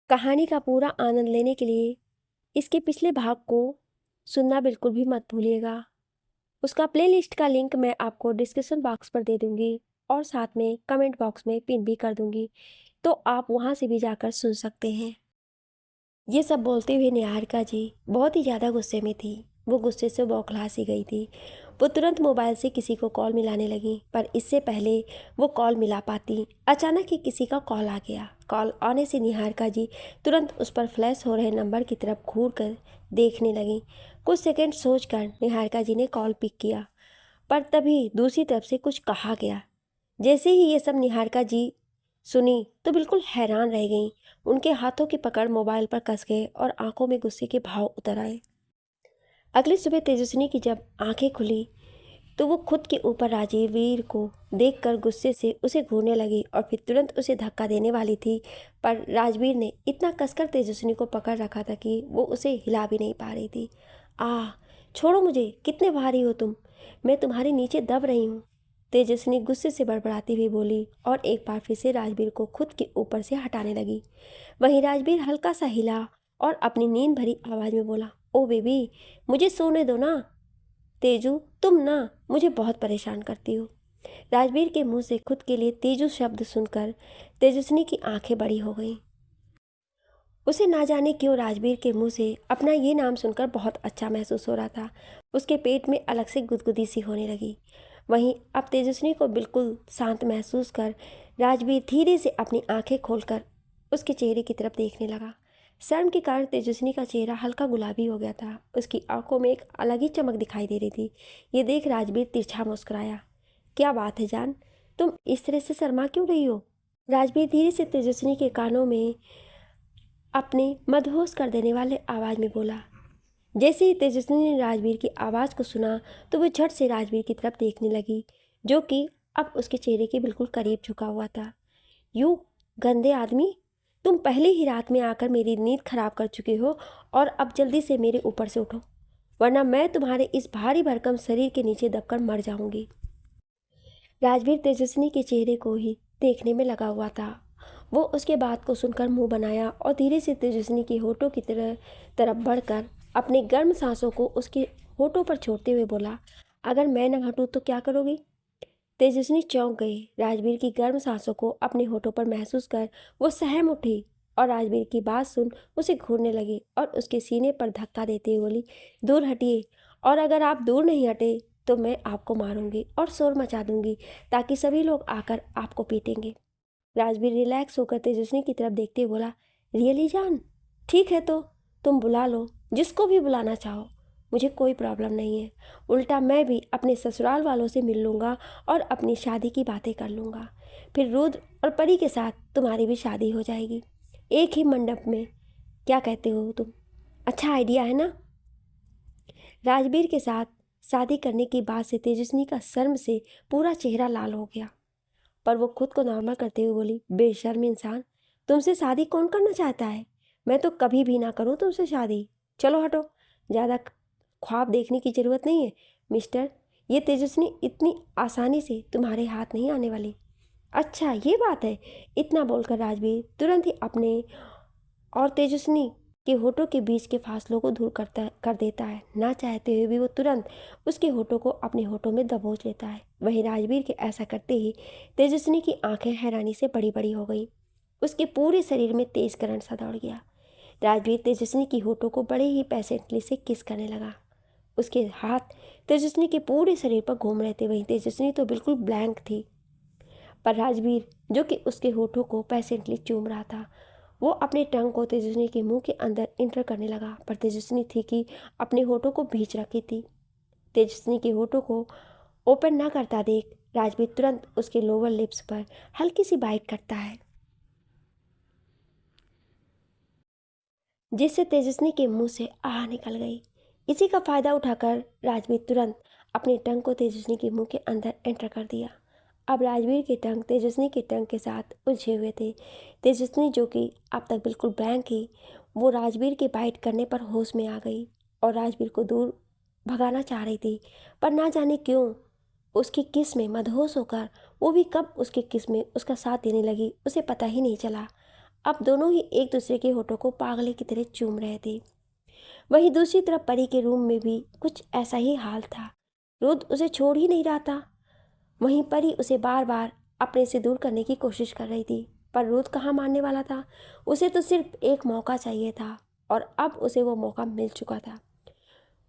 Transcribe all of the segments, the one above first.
कहानी का पूरा आनंद लेने के लिए इसके पिछले भाग को सुनना बिल्कुल भी मत भूलिएगा। उसका प्लेलिस्ट का लिंक मैं आपको डिस्क्रिप्शन बॉक्स पर दे दूंगी और साथ में कमेंट बॉक्स में पिन भी कर दूंगी, तो आप वहां से भी जाकर सुन सकते हैं। ये सब बोलते हुए निहारिका जी बहुत ही ज़्यादा गुस्से में थी। वो गुस्से से बौखला सी गई थी। वो तुरंत मोबाइल से किसी को कॉल मिलाने लगी, पर इससे पहले वो कॉल मिला पाती अचानक ही किसी का कॉल आ गया। कॉल आने से निहारिका जी तुरंत उस पर फ्लैश हो रहे नंबर की तरफ घूर कर देखने लगी। कुछ सेकंड सोचकर निहारिका जी ने कॉल पिक किया, पर तभी दूसरी तरफ से कुछ कहा गया। जैसे ही ये सब निहारिका जी सुनी तो बिल्कुल हैरान रह गईं। उनके हाथों की पकड़ मोबाइल पर कस गए और आंखों में गुस्से के भाव उतर आए। अगली सुबह तेजस्विनी की जब आंखें खुली तो वो खुद के ऊपर राजवीर को देखकर गुस्से से उसे घूरने लगी और फिर तुरंत उसे धक्का देने वाली थी, पर राजवीर ने इतना कसकर तेजस्विनी को पकड़ रखा था कि वो उसे हिला भी नहीं पा रही थी। छोड़ो मुझे, कितने भारी हो तुम, मैं तुम्हारे नीचे दब रही हूँ, तेजस्विनी गुस्से से बड़बड़ाती हुई बोली और एक बार फिर से राजवीर को खुद के ऊपर से हटाने लगी। वहीं राजवीर हल्का सा हिला और अपनी नींद भरी आवाज में बोला, ओ बेबी, मुझे सोने दो ना। तेजू, तुम ना मुझे बहुत परेशान करती हो। राजवीर के मुंह से खुद के लिए तेजू शब्द सुनकर तेजस्विनी की आंखें बड़ी हो गईं। उसे ना जाने क्यों राजवीर के मुंह से अपना ये नाम सुनकर बहुत अच्छा महसूस हो रहा था। उसके पेट में अलग से गुदगुदी सी होने लगी। वहीं अब तेजस्विनी को बिल्कुल शांत महसूस कर राजवीर धीरे से अपनी आंखें खोलकर उसके चेहरे की तरफ देखने लगा। शर्म के कारण तेजस्विनी का चेहरा हल्का गुलाबी हो गया था। उसकी आंखों में एक अलग ही चमक दिखाई दे रही थी। ये देख राजवीर तिरछा मुस्कुराया। क्या बात है जान, तुम इस तरह से शर्मा क्यों रही हो? राजवीर धीरे से तेजस्विनी के कानों में अपने मदहोश कर देने वाले आवाज में बोला। जैसे ही तेजस्विनी ने राजवीर की आवाज़ को सुना तो वो झट से राजवीर की तरफ देखने लगी, जो कि अब उसके चेहरे के बिल्कुल करीब झुका हुआ था। यू गंदे आदमी, तुम पहले ही रात में आकर मेरी नींद खराब कर चुके हो और अब जल्दी से मेरे ऊपर से उठो, वरना मैं तुम्हारे इस भारी भरकम शरीर के नीचे दबकर मर जाऊंगी। राजवीर तेजस्विनी के चेहरे को ही देखने में लगा हुआ था। वो उसके बात को सुनकर मुंह बनाया और धीरे से तेजस्विनी के होठों की तरफ बढ़कर अपने गर्म सांसों को उसके होठों पर छोड़ते हुए बोला, अगर मैं न हटूं तो क्या करोगी? तेजस्विनी चौंक गई। राजवीर की गर्म सांसों को अपने होठों पर महसूस कर वो सहम उठी और राजवीर की बात सुन उसे घूरने लगी और उसके सीने पर धक्का देते हुए बोली, दूर हटिए, और अगर आप दूर नहीं हटे तो मैं आपको मारूंगी और शोर मचा दूंगी ताकि सभी लोग आकर आपको पीटेंगे। राजवीर रिलैक्स होकर तेजस्विनी की तरफ देखते हुए बोला, रियली जान, ठीक है तो तुम बुला लो जिसको भी बुलाना चाहो, मुझे कोई प्रॉब्लम नहीं है। उल्टा मैं भी अपने ससुराल वालों से मिल लूँगा और अपनी शादी की बातें कर लूँगा। फिर रुद्र और परी के साथ तुम्हारी भी शादी हो जाएगी, एक ही मंडप में। क्या कहते हो तुम? अच्छा आइडिया है ना? राजवीर के साथ शादी करने की बात से तेजस्विनी का शर्म से पूरा चेहरा लाल हो गया, पर वो खुद को नॉर्मल करते हुए बोली, बेशर्म इंसान, तुमसे शादी कौन करना चाहता है? मैं तो कभी भी ना करूँ तुमसे शादी। चलो हटो, ज़्यादा ख्वाब देखने की ज़रूरत नहीं है मिस्टर। ये तेजस्विनी इतनी आसानी से तुम्हारे हाथ नहीं आने वाली। अच्छा ये बात है। इतना बोलकर राजवीर तुरंत ही अपने और तेजस्विनी के होठों के बीच के फासलों को दूर कर देता है। ना चाहते हुए भी वो तुरंत उसके होठों को अपने होठों में दबोच लेता है। वहीं राजवीर के ऐसा करते ही तेजस्विनी की आंखें हैरानी से बड़ी बड़ी हो गई। उसके पूरे शरीर में तेज करंट सा दौड़ गया। राजवीर तेजस्विनी की होठों को बड़े ही पैसेंटली से किस करने लगा। उसके हाथ तेजस्विनी के पूरे शरीर पर घूम रहे थे। वहीं तेजस्विनी तो बिल्कुल ब्लैंक थी, पर राजवीर जो कि उसके होठों को पैसेंटली चूम रहा था, वो अपने टंग को तेजस्विनी के मुंह के अंदर इंटर करने लगा। पर तेजस्विनी थी कि अपने होठों को भींच रखी थी। तेजस्विनी के होठों को ओपन ना करता देख राजवीर तुरंत उसके लोअर लिप्स पर हल्की सी बाइट करता है, जिससे तेजस्विनी के मुंह से आह निकल गई। इसी का फायदा उठाकर राजवीर तुरंत अपने टंग को तेजस्विनी के मुंह के अंदर एंटर कर दिया। अब राजवीर के टंग तेजस्विनी के टंग के साथ उलझे हुए थे। तेजस्विनी जो कि अब तक बिल्कुल ब्लैंक ही, वो राजवीर के बाइट करने पर होश में आ गई और राजवीर को दूर भगाना चाह रही थी, पर ना जाने क्यों उसकी किस में मदहोश होकर वो भी कब उसके किस में उसका साथ देने लगी उसे पता ही नहीं चला। अब दोनों ही एक दूसरे के होठों को पागले की तरह चूम रहे थे। वहीं दूसरी तरफ परी के रूम में भी कुछ ऐसा ही हाल था। रुद्र उसे छोड़ ही नहीं रहा था। वहीं परी उसे बार बार अपने से दूर करने की कोशिश कर रही थी, पर रुद्र कहाँ मानने वाला था। उसे तो सिर्फ एक मौका चाहिए था और अब उसे वो मौका मिल चुका था।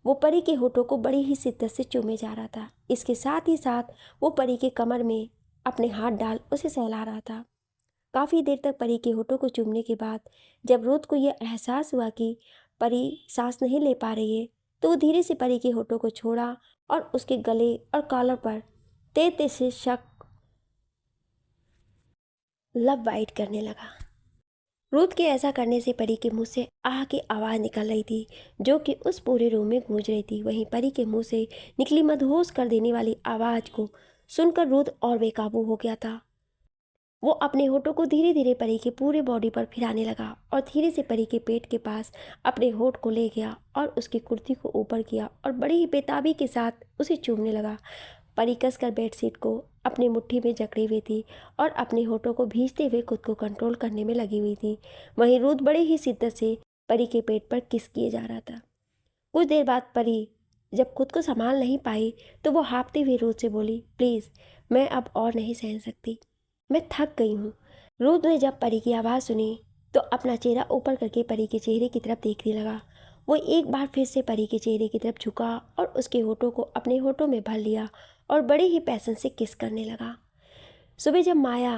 वो परी के होठों को बड़ी ही शिद्दत से चूमे जा रहा था। इसके साथ ही साथ वो परी के कमर में अपने हाथ डाल उसे सहला रहा था। काफ़ी देर तक परी के होठों को चूमने के बाद जब रुद्र को यह एहसास हुआ कि परी सांस नहीं ले पा रही है, तो वो धीरे से परी के होठों को छोड़ा और उसके गले और कॉलर पर तेज तेज से शक लब वाइट करने लगा। रुद्र के ऐसा करने से परी के मुंह से आह की आवाज़ निकल रही थी, जो कि उस पूरे रूम में गूंज रही थी। वहीं परी के मुंह से निकली मदहोश कर देने वाली आवाज़ को सुनकर रुद्र और बेकाबू हो गया था। वो अपने होठों को धीरे धीरे परी के पूरे बॉडी पर फिराने लगा और धीरे से परी के पेट के पास अपने होठ को ले गया और उसकी कुर्ती को ऊपर किया और बड़ी ही बेताबी के साथ उसे चूमने लगा। परी कसकर बेडशीट को अपनी मुट्ठी में जकड़ी हुई थी और अपने होठों को भींचते हुए खुद को कंट्रोल करने में लगी हुई थी। वहीं रुद्र बड़े ही शिद्दत से परी के पेट पर किस किए जा रहा था। कुछ देर बाद परी जब खुद को संभाल नहीं पाई तो वो हाँफते हुए रुद्र से बोली, प्लीज़, मैं अब और नहीं सहन सकती, मैं थक गई हूँ। रुद्र ने जब परी की आवाज़ सुनी तो अपना चेहरा ऊपर करके परी के चेहरे की तरफ देखने लगा। वो एक बार फिर से परी के चेहरे की तरफ झुका और उसके होठों को अपने होठों में भर लिया और बड़े ही पैसन से किस करने लगा। सुबह जब माया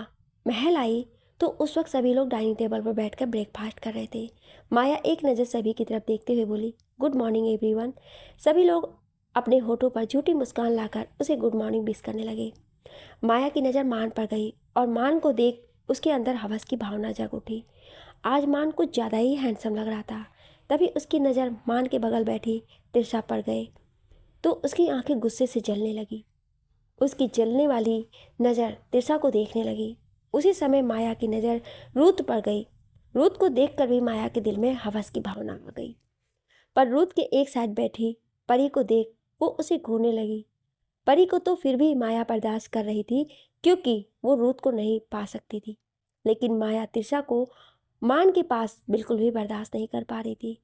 महल आई तो उस वक्त सभी लोग डाइनिंग टेबल पर बैठकर ब्रेकफास्ट कर रहे थे। माया एक नज़र सभी की तरफ देखते हुए बोली, गुड मॉर्निंग एवरीवन। सभी लोग अपने होठों पर झूठी मुस्कान लाकर उसे गुड मॉर्निंग विश करने लगे। माया की नज़र मान पर गई और मान को देख उसके अंदर हवस की भावना जग उठी। आज मान कुछ ज़्यादा ही हैंडसम लग रहा था। तभी उसकी नज़र मान के बगल बैठी तिरसा पर गए तो उसकी आंखें गुस्से से जलने लगी। उसकी जलने वाली नज़र तिरसा को देखने लगी। उसी समय माया की नज़र रुद्र पर गई। रुद्र को देखकर भी माया के दिल में हवस की भावना आ गई, पर रुद्र के एक साइड बैठी परी को देख वो उसे घूरने लगी। परी को तो फिर भी माया बर्दाश्त कर रही थी क्योंकि वो रुद्र को नहीं पा सकती थी, लेकिन माया तिरसा को मान के पास बिल्कुल भी बर्दाश्त नहीं कर पा रही थी।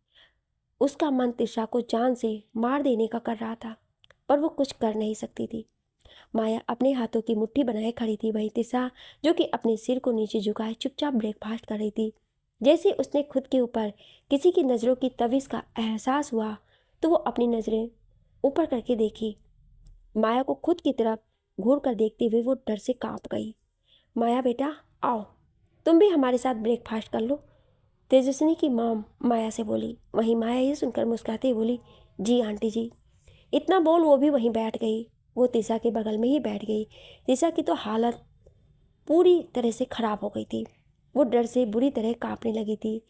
उसका मन तिरसा को जान से मार देने का कर रहा था, पर वो कुछ कर नहीं सकती थी। माया अपने हाथों की मुट्ठी बनाए खड़ी थी। वहीं तिरसा, जो कि अपने सिर को नीचे झुकाए चुपचाप ब्रेकफास्ट कर रही थी। जैसे उसने खुद के ऊपर किसी की नज़रों की तविश का एहसास हुआ तो वो अपनी नज़रें ऊपर करके देखी। माया को खुद की तरफ घूर कर देखते हुए वो डर से कांप गई। माया बेटा आओ, तुम भी हमारे साथ ब्रेकफास्ट कर लो, तेजस्विनी की मॉम माया से बोली। वहीं माया ये सुनकर मुस्कुराते हुए बोली, जी आंटी जी। इतना बोल वो भी वहीं बैठ गई। वो तिशा के बगल में ही बैठ गई। तिशा की तो हालत पूरी तरह से खराब हो गई थी। वो डर से बुरी तरह कांपने लगी थी।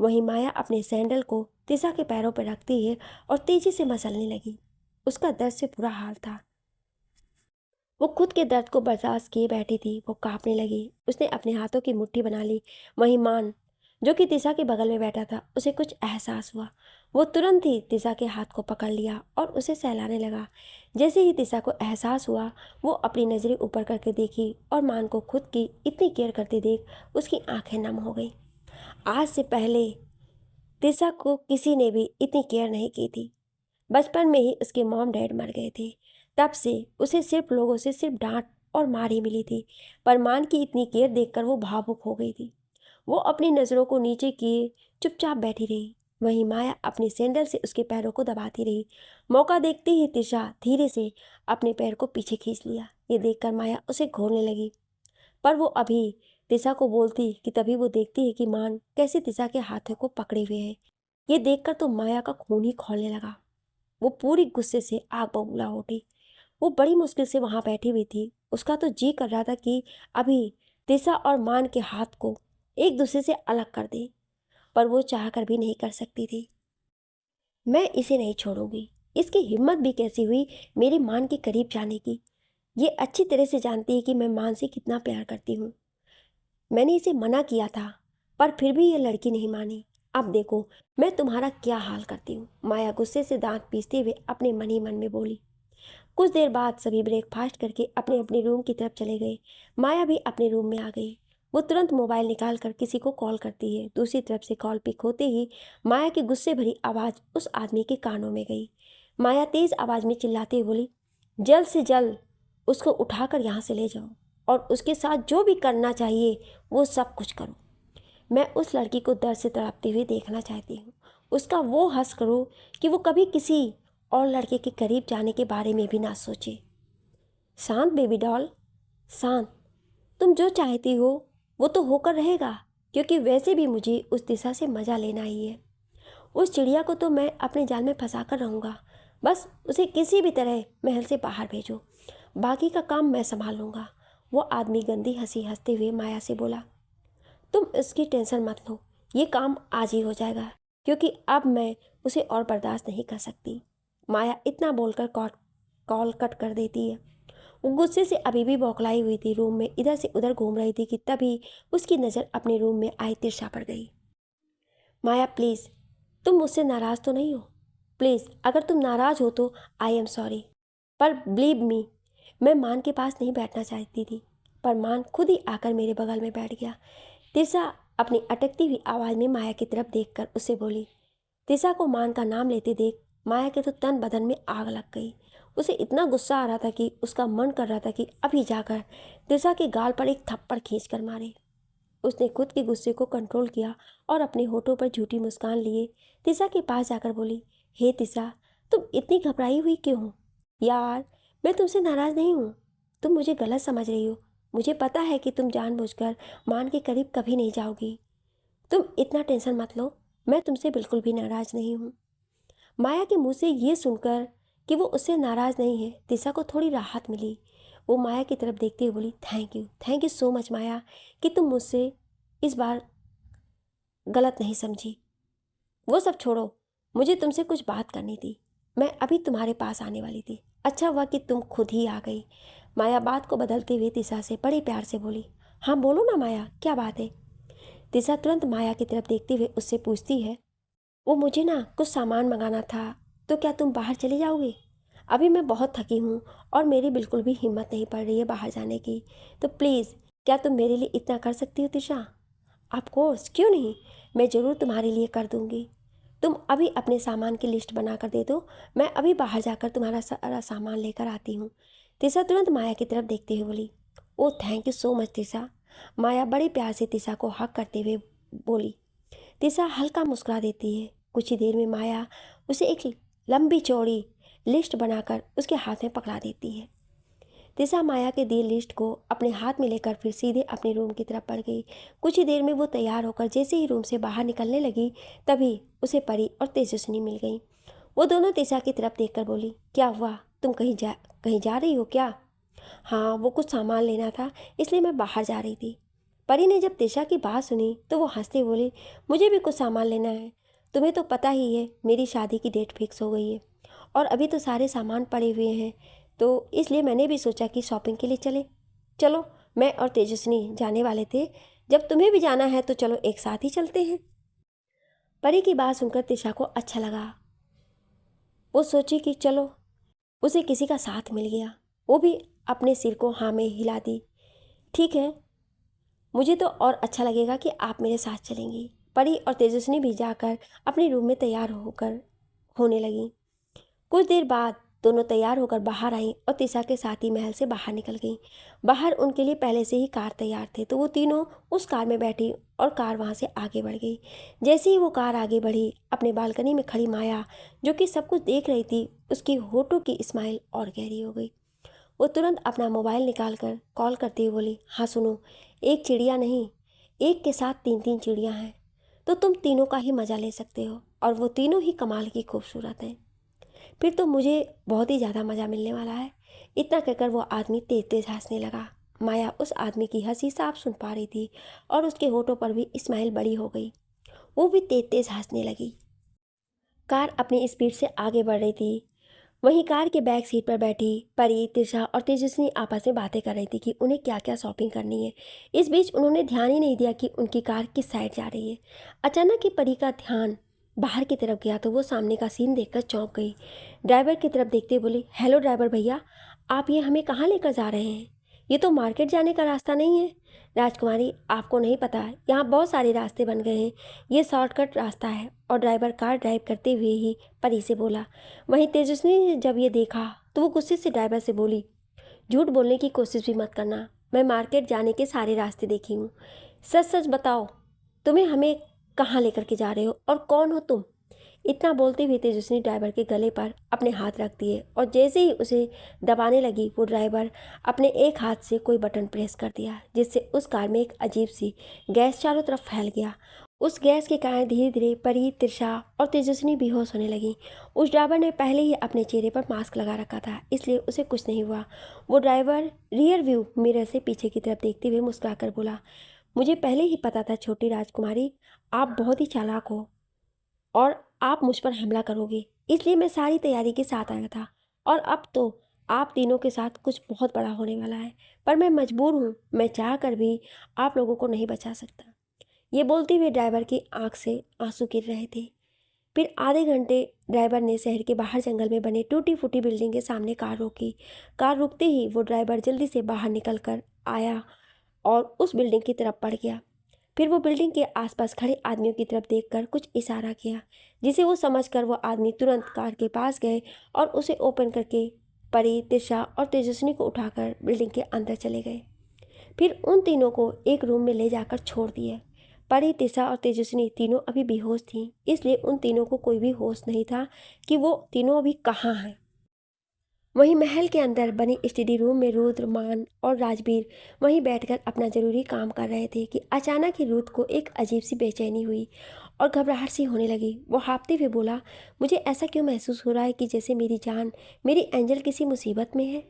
वहीं माया अपने सैंडल को तिशा के पैरों पर रखती है और तेजी से मसलने लगी। उसका दर्द से बुरा हाल था। वो खुद के दर्द को बर्दाश्त किए बैठी थी। वो कांपने लगी। उसने अपने हाथों की मुट्ठी बना ली। वहीं मान, जो कि तिशा के बगल में बैठा था, उसे कुछ एहसास हुआ। वो तुरंत ही तिशा के हाथ को पकड़ लिया और उसे सहलाने लगा। जैसे ही तिशा को एहसास हुआ वो अपनी नज़रें ऊपर करके देखी और मान को खुद की इतनी केयर करते देख उसकी आंखें नम हो गई। आज से पहले तिशा को किसी ने भी इतनी केयर नहीं की थी। बचपन में ही उसके मॉम डैड मर गए थे। तब से उसे सिर्फ लोगों से सिर्फ डांट और मार ही मिली थी। पर मान की इतनी केयर देखकर वो भावुक हो गई थी। वो अपनी नज़रों को नीचे किए चुपचाप बैठी रही। वहीं माया अपने सैंडल से उसके पैरों को दबाती रही। मौका देखते ही तिशा धीरे से अपने पैर को पीछे खींच लिया। ये देखकर माया उसे घूरने लगी, पर वो अभी तिशा को बोलती कि तभी वो देखती है कि मान कैसे तिशा के हाथों को पकड़े हुए है। ये देखकर तो माया का खून ही खौलने लगा। वो पूरी गुस्से से आग बबूला हो उठी। वो बड़ी मुश्किल से वहां बैठी हुई थी। उसका तो जी कर रहा था कि अभी तिशा और मान के हाथ को एक दूसरे से अलग कर दे, पर वो चाह कर भी नहीं कर सकती थी। मैं इसे नहीं छोड़ूंगी। इसकी हिम्मत भी कैसी हुई मेरे मान के करीब जाने की। ये अच्छी तरह से जानती है कि मैं मान से कितना प्यार करती हूँ। मैंने इसे मना किया था, पर फिर भी ये लड़की नहीं मानी। अब देखो मैं तुम्हारा क्या हाल करती हूँ। माया गुस्से से दांत पीसते हुए अपने मन ही मन में बोली। कुछ देर बाद सभी ब्रेकफास्ट करके अपने अपने रूम की तरफ चले गए। माया भी अपने रूम में आ गई। वो तुरंत मोबाइल निकाल कर किसी को कॉल करती है। दूसरी तरफ से कॉल पिक होते ही माया की गुस्से भरी आवाज़ उस आदमी के कानों में गई। माया तेज़ आवाज़ में चिल्लाते हुए बोली, जल्द से जल्द उसको उठाकर यहाँ से ले जाओ और उसके साथ जो भी करना चाहिए वो सब कुछ करो। मैं उस लड़की को दर्द से तड़पते हुए देखना चाहती हूँ। उसका वो हंस करो कि वो कभी किसी और लड़के के करीब जाने के बारे में भी ना सोचे। शांत बेबी डॉल, शांत। तुम जो चाहती हो वो तो होकर रहेगा, क्योंकि वैसे भी मुझे उस दिशा से मज़ा लेना ही है। उस चिड़िया को तो मैं अपने जाल में फंसा कर रहूँगा। बस उसे किसी भी तरह महल से बाहर भेजो, बाकी का काम मैं संभाल लूँगा। वो आदमी गंदी हंसी हंसते हुए माया से बोला, तुम इसकी टेंशन मत लो, ये काम आज ही हो जाएगा, क्योंकि अब मैं उसे और बर्दाश्त नहीं कर सकती। माया इतना बोलकर कॉल कट कर देती है। वो गुस्से से अभी भी बौखलाई हुई थी, रूम में इधर से उधर घूम रही थी कि तभी उसकी नज़र अपने रूम में आई तिरछा पर गई। माया प्लीज़, तुम मुझसे नाराज़ तो नहीं हो? प्लीज़, अगर तुम नाराज़ हो तो आई एम सॉरी, पर बिलीव मी, मैं मान के पास नहीं बैठना चाहती थी, पर मान खुद ही आकर मेरे बगल में बैठ गया। तिरसा अपनी अटकती हुई आवाज़ में माया की तरफ देखकर उससे बोली। तिरसा को मान का नाम लेते देख माया के तो तन बदन में आग लग गई। उसे इतना गुस्सा आ रहा था कि उसका मन कर रहा था कि अभी जाकर तिरसा के गाल पर एक थप्पड़ खींच कर मारे। उसने खुद के गुस्से को कंट्रोल किया और अपने होठों पर झूठी मुस्कान लिए तिरसा के पास जाकर बोली, हे तिरसा, तुम इतनी घबराई हुई क्यों हो? यार, मैं तुमसे नाराज़ नहीं हूँ, तुम मुझे गलत समझ रही हो। मुझे पता है कि तुम जानबूझकर मान के करीब कभी नहीं जाओगी। तुम इतना टेंशन मत लो, मैं तुमसे बिल्कुल भी नाराज़ नहीं हूँ। माया के मुंह से ये सुनकर कि वो उससे नाराज़ नहीं है, तिरसा को थोड़ी राहत मिली। वो माया की तरफ देखते हुए बोली, थैंक यू सो मच माया, कि तुम मुझसे इस बार गलत नहीं समझी। वो सब छोड़ो, मुझे तुमसे कुछ बात करनी थी। मैं अभी तुम्हारे पास आने वाली थी, अच्छा हुआ कि तुम खुद ही आ गई। माया बात को बदलते हुए तिरसा से बड़े प्यार से बोली, हाँ बोलो ना माया, क्या बात है? तिरसा तुरंत माया की तरफ देखते हुए उससे पूछती है, वो मुझे ना कुछ सामान मंगाना था, तो क्या तुम बाहर चली जाओगी? अभी मैं बहुत थकी हूँ और मेरी बिल्कुल भी हिम्मत नहीं पड़ रही है बाहर जाने की, तो प्लीज़ क्या तुम मेरे लिए इतना कर सकती हो तिरसा? ऑफ कोर्स, क्यों नहीं, मैं ज़रूर तुम्हारे लिए कर दूँगी। तुम अभी अपने सामान की लिस्ट बना कर दे दो, मैं अभी बाहर जाकर तुम्हारा सारा सामान लेकर आती हूँ। तिरसा तुरंत माया की तरफ देखते हुए बोली, oh thank you so much Tirsa. Maya बड़े प्यार से तिरसा को हक करते हुए बोली। तिरसा हल्का मुस्कुरा देती है। कुछ ही देर में माया उसे एक लंबी चौड़ी लिस्ट बनाकर उसके हाथ में पकड़ा देती है। तिरसा माया के दी लिस्ट को अपने हाथ में लेकर फिर सीधे अपने रूम की तरफ बढ़ गई। कुछ ही देर में वो तैयार होकर जैसे ही रूम से बाहर निकलने लगी, तभी उसे परी और तेजस्विनी मिल गई। वो दोनों तिरसा की तरफ देखकर बोली, क्या हुआ, तुम कहीं जा रही हो क्या? हाँ, वो कुछ सामान लेना था, इसलिए मैं बाहर जा रही थी। परी ने जब तिरसा की बात सुनी तो वो हंसते बोली, मुझे भी कुछ सामान लेना है। तुम्हें तो पता ही है मेरी शादी की डेट फिक्स हो गई है और अभी तो सारे सामान पड़े हुए हैं, तो इसलिए मैंने भी सोचा कि शॉपिंग के लिए चलो, मैं और तेजस्विनी जाने वाले थे, जब तुम्हें भी जाना है तो चलो एक साथ ही चलते हैं। परी की बात सुनकर तिरसा को अच्छा लगा। वो सोची कि चलो, उसे किसी का साथ मिल गया। वो भी अपने सिर को हाँ में हिला दी। ठीक है, मुझे तो और अच्छा लगेगा कि आप मेरे साथ चलेंगी। परी और तेजस्विनी भी जाकर अपने रूम में तैयार होने लगी। कुछ देर बाद दोनों तैयार होकर बाहर आईं और तिरसा के साथ ही महल से बाहर निकल गईं। बाहर उनके लिए पहले से ही कार तैयार थे, तो वो तीनों उस कार में बैठी और कार वहाँ से आगे बढ़ गई। जैसे ही वो कार आगे बढ़ी, अपने बालकनी में खड़ी माया, जो कि सब कुछ देख रही थी, उसकी होठों की स्माइल और गहरी हो गई। वो तुरंत अपना मोबाइल निकाल कर कॉल करते हुए बोली, हाँ सुनो, एक चिड़िया नहीं, एक के साथ 3-3 चिड़िया हैं, तो तुम तीनों का ही मज़ा ले सकते हो, और वो तीनों ही कमाल की खूबसूरत हैं। फिर तो मुझे बहुत ही ज़्यादा मज़ा मिलने वाला है। इतना कहकर वो आदमी तेज तेज हंसने लगा। माया उस आदमी की हंसी साफ सुन पा रही थी और उसके होठों पर भी स्माइल बड़ी हो गई। वो भी तेज तेज हंसने लगी। कार अपनी स्पीड से आगे बढ़ रही थी। वहीं कार के बैक सीट पर बैठी परी, तिरसा और तेजस्विनी आपस में बातें कर रही थी कि उन्हें क्या क्या शॉपिंग करनी है। इस बीच उन्होंने ध्यान ही नहीं दिया कि उनकी कार किस साइड जा रही है। अचानक ही परी का ध्यान बाहर की तरफ गया तो वो सामने का सीन देखकर चौंक गई। ड्राइवर की तरफ देखते बोली, हेलो ड्राइवर भैया, आप ये हमें कहाँ लेकर जा रहे हैं? ये तो मार्केट जाने का रास्ता नहीं है। राजकुमारी, आपको नहीं पता, यहाँ बहुत सारे रास्ते बन गए हैं, ये शॉर्टकट रास्ता है। और ड्राइवर कार ड्राइव करते हुए ही परी से बोला। वहीं तेजस्विनी ने जब ये देखा तो वो गुस्से से ड्राइवर से बोली, झूठ बोलने की कोशिश भी मत करना, मैं मार्केट जाने के सारे रास्ते देखी हूँ। सच सच बताओ, तुम्हें हमें कहाँ लेकर के जा रहे हो और कौन हो तुम? इतना बोलते हुए तेजस्विनी ड्राइवर के गले पर अपने हाथ रख दिए और जैसे ही उसे दबाने लगी वो ड्राइवर अपने एक हाथ से कोई बटन प्रेस कर दिया, जिससे उस कार में एक अजीब सी गैस चारों तरफ फैल गया। उस गैस के कारण धीरे धीरे परी, त्रिशा और तेजस्विनी बेहोश होने लगी। उस ड्राइवर ने पहले ही अपने चेहरे पर मास्क लगा रखा था, इसलिए उसे कुछ नहीं हुआ। वो ड्राइवर रियर व्यू मिरर से पीछे की तरफ देखते हुए मुस्कुराकर बोला, मुझे पहले ही पता था छोटी राजकुमारी, आप बहुत ही चालाक हो और आप मुझ पर हमला करोगे, इसलिए मैं सारी तैयारी के साथ आया था। और अब तो आप तीनों के साथ कुछ बहुत बड़ा होने वाला है, पर मैं मजबूर हूँ, मैं चाह कर भी आप लोगों को नहीं बचा सकता। ये बोलते हुए ड्राइवर की आंख से आंसू गिर रहे थे। फिर आधे घंटे ड्राइवर ने शहर के बाहर जंगल में बने टूटी फूटी बिल्डिंग के सामने कार रोकी। कार रुकते ही वो ड्राइवर जल्दी से बाहर निकल कर आया और उस बिल्डिंग की तरफ बढ़ गया। फिर वो बिल्डिंग के आसपास खड़े आदमियों की तरफ देखकर कुछ इशारा किया, जिसे वो समझकर वो आदमी तुरंत कार के पास गए और उसे ओपन करके परी, त्रिशा और तेजस्विनी को उठाकर बिल्डिंग के अंदर चले गए। फिर उन तीनों को एक रूम में ले जाकर छोड़ दिए। परी, त्रिशा और तेजस्विनी तीनों अभी बेहोश थीं, इसलिए उन तीनों को कोई भी होश नहीं था कि वो तीनों अभी कहाँ हैं। वहीं महल के अंदर बने स्टडी रूम में रुद्र, मान और राजवीर वहीं बैठकर अपना जरूरी काम कर रहे थे कि अचानक ही रुद्र को एक अजीब सी बेचैनी हुई और घबराहट सी होने लगी। वो हाँफते हुए बोला, मुझे ऐसा क्यों महसूस हो रहा है कि जैसे मेरी जान, मेरी एंजल किसी मुसीबत में है।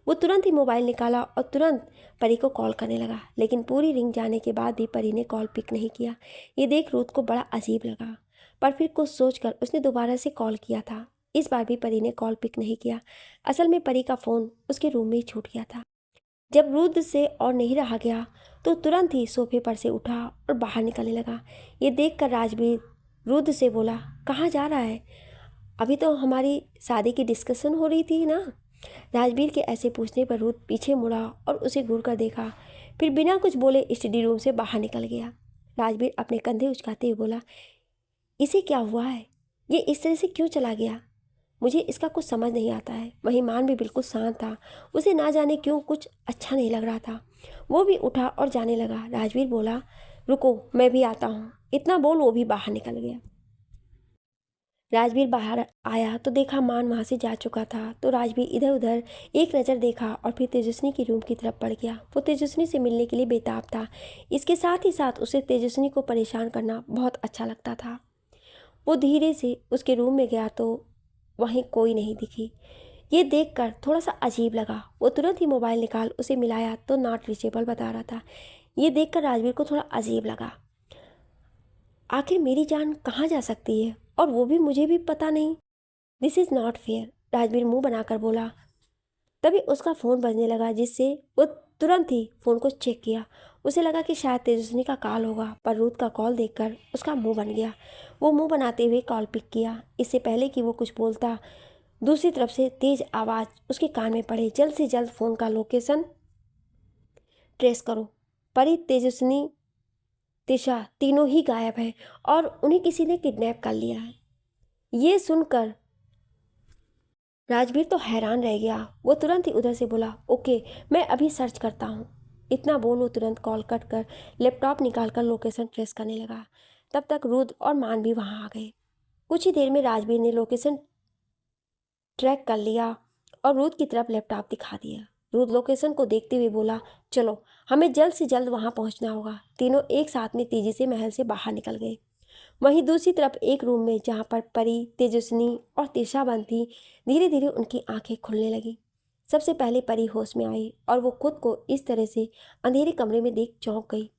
वो तुरंत ही मोबाइल निकाला और तुरंत परी को कॉल करने लगा, लेकिन पूरी रिंग जाने के बाद भी परी ने कॉल पिक नहीं किया। ये देख रुद्र को बड़ा अजीब लगा, पर फिर कुछ सोचकर उसने दोबारा से कॉल किया था। इस बार भी परी ने कॉल पिक नहीं किया। असल में परी का फ़ोन उसके रूम में ही छूट गया था। जब रुद्र से और नहीं रहा गया तो तुरंत ही सोफे पर से उठा और बाहर निकलने लगा। ये देखकर राजवीर रुद्र से बोला, कहाँ जा रहा है? अभी तो हमारी शादी की डिस्कशन हो रही थी ना। राजवीर के ऐसे पूछने पर रुद्र पीछे मुड़ा और उसे घूर कर देखा, फिर बिना कुछ बोले स्टडी रूम से बाहर निकल गया। राजवीर अपने कंधे उचकाते हुए बोला, इसे क्या हुआ है? ये इस तरह से क्यों चला गया? मुझे इसका कुछ समझ नहीं आता है। वहीं मान भी बिल्कुल शांत था, उसे ना जाने क्यों कुछ अच्छा नहीं लग रहा था। वो भी उठा और जाने लगा। राजवीर बोला, रुको मैं भी आता हूँ। इतना बोल वो भी बाहर निकल गया। राजवीर बाहर आया तो देखा मान वहाँ से जा चुका था। तो राजवीर इधर उधर एक नज़र देखा और फिर तेजस्विनी की रूम की तरफ बढ़ गया। वो तेजस्विनी से मिलने के लिए बेताब था। इसके साथ ही साथ उसे तेजस्विनी को परेशान करना बहुत अच्छा लगता था। वो धीरे से उसके रूम में गया तो वहीं कोई नहीं दिखी। ये देखकर थोड़ा सा अजीब लगा। वो तुरंत ही मोबाइल निकाल उसे मिलाया तो नॉट रीचेबल बता रहा था। ये देखकर राजवीर को थोड़ा अजीब लगा। आखिर मेरी जान कहाँ जा सकती है और वो भी मुझे भी पता नहीं। This is not fair, Rajveer मुंह बनाकर बोला। तभी उसका फ़ोन बजने लगा, जिससे वो तुरंत ही फ़ोन को चेक किया। उसे लगा कि शायद तेजस्विनी का कॉल होगा, पर रुद्र का कॉल देखकर उसका मुंह बन गया। वो मुंह बनाते हुए कॉल पिक किया। इससे पहले कि वो कुछ बोलता, दूसरी तरफ से तेज आवाज़ उसके कान में पड़े, जल्द से जल्द फ़ोन का लोकेशन ट्रेस करो। परी, तेजस्विनी, तिशा तीनों ही गायब हैं और उन्हें किसी ने किडनैप कर लिया है। ये सुनकर राजवीर तो हैरान रह गया। वो तुरंत ही उधर से बोला, ओके मैं अभी सर्च करता हूँ। इतना बोल वो तुरंत कॉल कट कर लैपटॉप निकाल कर लोकेशन ट्रेस करने लगा। तब तक रुद्र और मान भी वहाँ आ गए। कुछ ही देर में राजवीर ने लोकेशन ट्रैक कर लिया और रुद्र की तरफ लैपटॉप दिखा दिया। रुद्र लोकेशन को देखते हुए बोला, चलो हमें जल्द से जल्द वहाँ पहुँचना होगा। तीनों एक साथ में तेजी से महल से बाहर निकल गए। वहीं दूसरी तरफ एक रूम में जहाँ पर परी, तेजस्विनी और तिशा बंद थी, धीरे धीरे उनकी आंखें खुलने लगी। सबसे पहले परी होश में आई और वो खुद को इस तरह से अंधेरे कमरे में देख चौंक गई।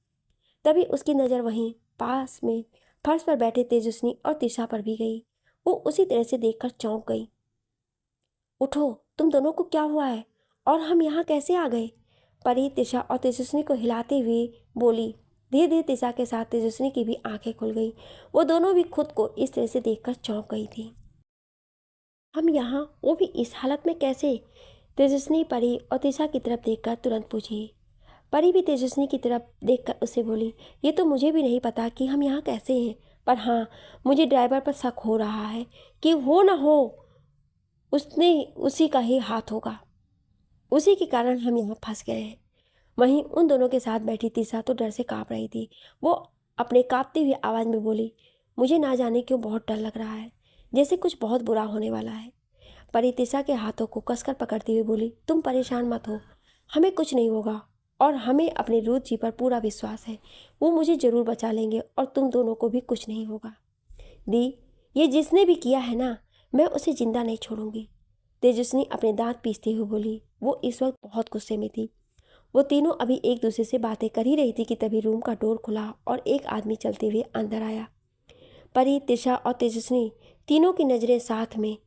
तभी उसकी नज़र वहीं पास में फर्श पर बैठे तेजस्विनी और तिशा पर भी गई। वो उसी तरह से देखकर चौंक गई। उठो, तुम दोनों को क्या हुआ है और हम यहाँ कैसे आ गए? परी, तिशा और तेजस्विनी को हिलाते हुए बोली। धीरे धीरे तिशा के साथ तेजस्विनी की भी आंखें खुल गई। वो दोनों भी खुद को इस तरह से देखकर चौंक गई थी। हम यहाँ, वो भी इस हालत में कैसे? तेजस्विनी परी और तिशा की तरफ देखकर तुरंत पूछी। परी भी तेजस्विनी की तरफ देखकर उससे बोली, ये तो मुझे भी नहीं पता कि हम यहाँ कैसे हैं, पर हाँ, मुझे ड्राइवर पर शक हो रहा है कि हो ना हो उसने उसी का ही हाथ होगा, उसी के कारण हम यहाँ फंस गए हैं। वहीं उन दोनों के साथ बैठी तिशा तो डर से काँप रही थी। वो अपने काँपती हुई आवाज़ में बोली, मुझे ना जाने क्यों बहुत डर लग रहा है, जैसे कुछ बहुत बुरा होने वाला है। परी तिशा के हाथों को कसकर पकड़ती हुई बोली, तुम परेशान मत हो, हमें कुछ नहीं होगा और हमें अपने रुद्र जी पर पूरा विश्वास है। वो मुझे ज़रूर बचा लेंगे और तुम दोनों को भी कुछ नहीं होगा। दी, ये जिसने भी किया है ना, मैं उसे जिंदा नहीं छोड़ूंगी। तेजस्विनी अपने दांत पीसती हुई बोली। वो इस वक्त बहुत गुस्से में थी। वो तीनों अभी एक दूसरे से बातें कर ही रही थी कि तभी रूम का डोर खुला और एक आदमी चलते हुए अंदर आया। परी, तिशा और तेजस्विनी तीनों की नज़रें साथ में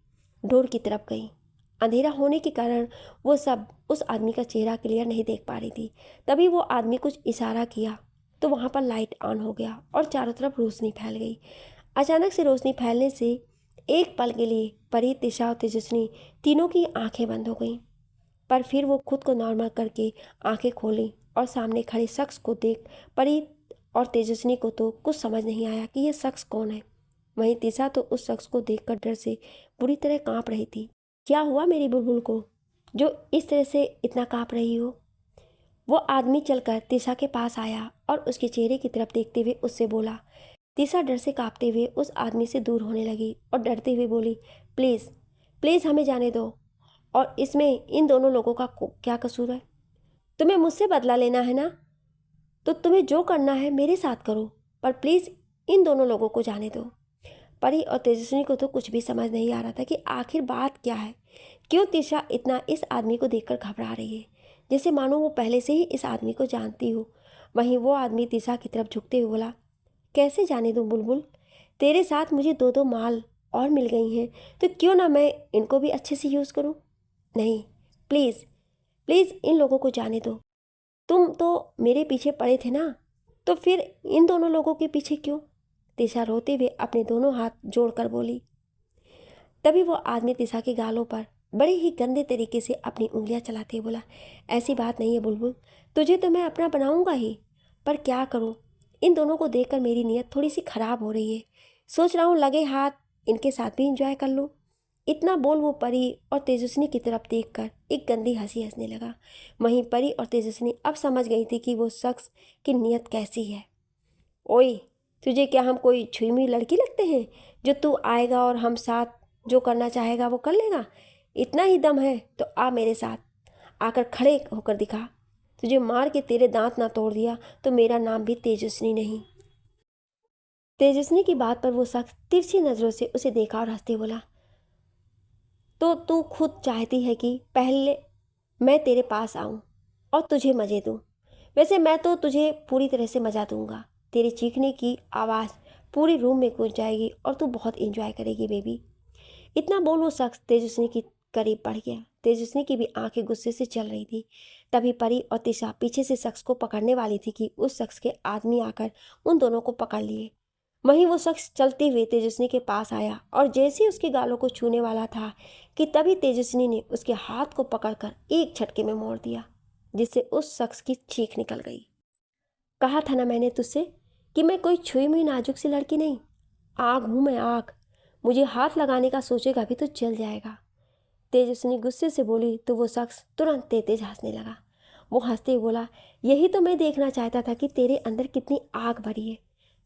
डोर की तरफ गईं। अंधेरा होने के कारण वो सब उस आदमी का चेहरा क्लियर नहीं देख पा रही थी। तभी वो आदमी कुछ इशारा किया तो वहाँ पर लाइट ऑन हो गया और चारों तरफ रोशनी फैल गई। अचानक से रोशनी फैलने से एक पल के लिए परी, तिशा और तेजस्विनी तीनों की आंखें बंद हो गईं। पर फिर वो खुद को नॉर्मल करके आंखें खोली और सामने खड़े शख्स को देख परी और तेजस्विनी को तो कुछ समझ नहीं आया कि यह शख्स कौन है। वहीं तिशा तो उस शख्स को देखकर डर से बुरी तरह कांप रही थी। क्या हुआ मेरी बुलबुल को, जो इस तरह से इतना कांप रही हो? वो आदमी चलकर तिशा के पास आया और उसके चेहरे की तरफ देखते हुए उससे बोला। तिशा डर से कांपते हुए उस आदमी से दूर होने लगी और डरते हुए बोली, प्लीज़ प्लीज़ हमें जाने दो, और इसमें इन दोनों लोगों का क्या कसूर है? तुम्हें मुझसे बदला लेना है ना, तो तुम्हें जो करना है मेरे साथ करो, पर प्लीज़ इन दोनों लोगों को जाने दो। परी और तेजस्विनी को तो कुछ भी समझ नहीं आ रहा था कि आखिर बात क्या है। क्यों तिशा इतना इस आदमी को देखकर घबरा रही है, जैसे मानो वो पहले से ही इस आदमी को जानती हो। वहीं वो आदमी तिशा की तरफ झुकते हुए बोला, कैसे जाने दूँ बुलबुल, तेरे साथ मुझे दो दो माल और मिल गई हैं, तो क्यों ना मैं इनको भी अच्छे से यूज़ करूँ। नहीं, प्लीज़ प्लीज़ इन लोगों को जाने दो। तुम तो मेरे पीछे पड़े थे ना, तो फिर इन दोनों लोगों के पीछे क्यों? तिशा रोते हुए अपने दोनों हाथ जोड़कर बोली। तभी वो आदमी तिशा के गालों पर बड़े ही गंदे तरीके से अपनी उंगलियां चलाते बोला, ऐसी बात नहीं है बुलबुल, तुझे तो मैं अपना बनाऊंगा ही, पर क्या करूं, इन दोनों को देखकर मेरी नीयत थोड़ी सी खराब हो रही है। सोच रहा हूँ लगे हाथ इनके साथ भी इंजॉय कर लूँ। इतना बोल वो परी और तेजस्विनी की तरफ देखकर एक गंदी हंसी हंसने लगा। वहीं परी और तेजस्विनी अब समझ गई थी कि वो शख्स की नीयत कैसी है। ओए, तुझे क्या हम कोई छुई मुई लड़की लगते हैं जो तू आएगा और हम साथ जो करना चाहेगा वो कर लेगा? इतना ही दम है तो आ मेरे साथ, आकर खड़े होकर दिखा। तुझे मार के तेरे दांत ना तोड़ दिया तो मेरा नाम भी तेजस्विनी नहीं। तेजस्विनी की बात पर वो शख्स तिरछी नज़रों से उसे देखा और हंसते बोला, तो तू खुद चाहती है कि पहले मैं तेरे पास आऊं और तुझे मज़े दूं। वैसे मैं तो तुझे पूरी तरह से मज़ा दूंगा। तेरे चीखने की आवाज़ पूरे रूम में गूंज जाएगी और तू बहुत इंजॉय करेगी बेबी। इतना बोल वो शख्स तेजस्विनी के करीब बढ़ गया। तेजस्विनी की भी आंखें गुस्से से चल रही थी। तभी परी और तिशा पीछे से शख्स को पकड़ने वाली थी कि उस शख्स के आदमी आकर उन दोनों को पकड़ लिए। वहीं वो शख्स चलते हुए तेजस्विनी के पास आया और जैसे ही उसके गालों को छूने वाला था कि तभी तेजस्विनी ने उसके हाथ को पकड़कर एक झटके में मोड़ दिया, जिससे उस शख्स की चीख निकल गई। कहा था ना मैंने तुझसे कि मैं कोई छुई मुई नाजुक सी लड़की नहीं, आग हूँ मैं आग, मुझे हाथ लगाने का सोचेगा भी तो जल जाएगा। तेजस्विनी गुस्से से बोली तो वो शख्स तुरंत तेज हंसने लगा। वो हंसते हुए बोला, यही तो मैं देखना चाहता था कि तेरे अंदर कितनी आग भरी है।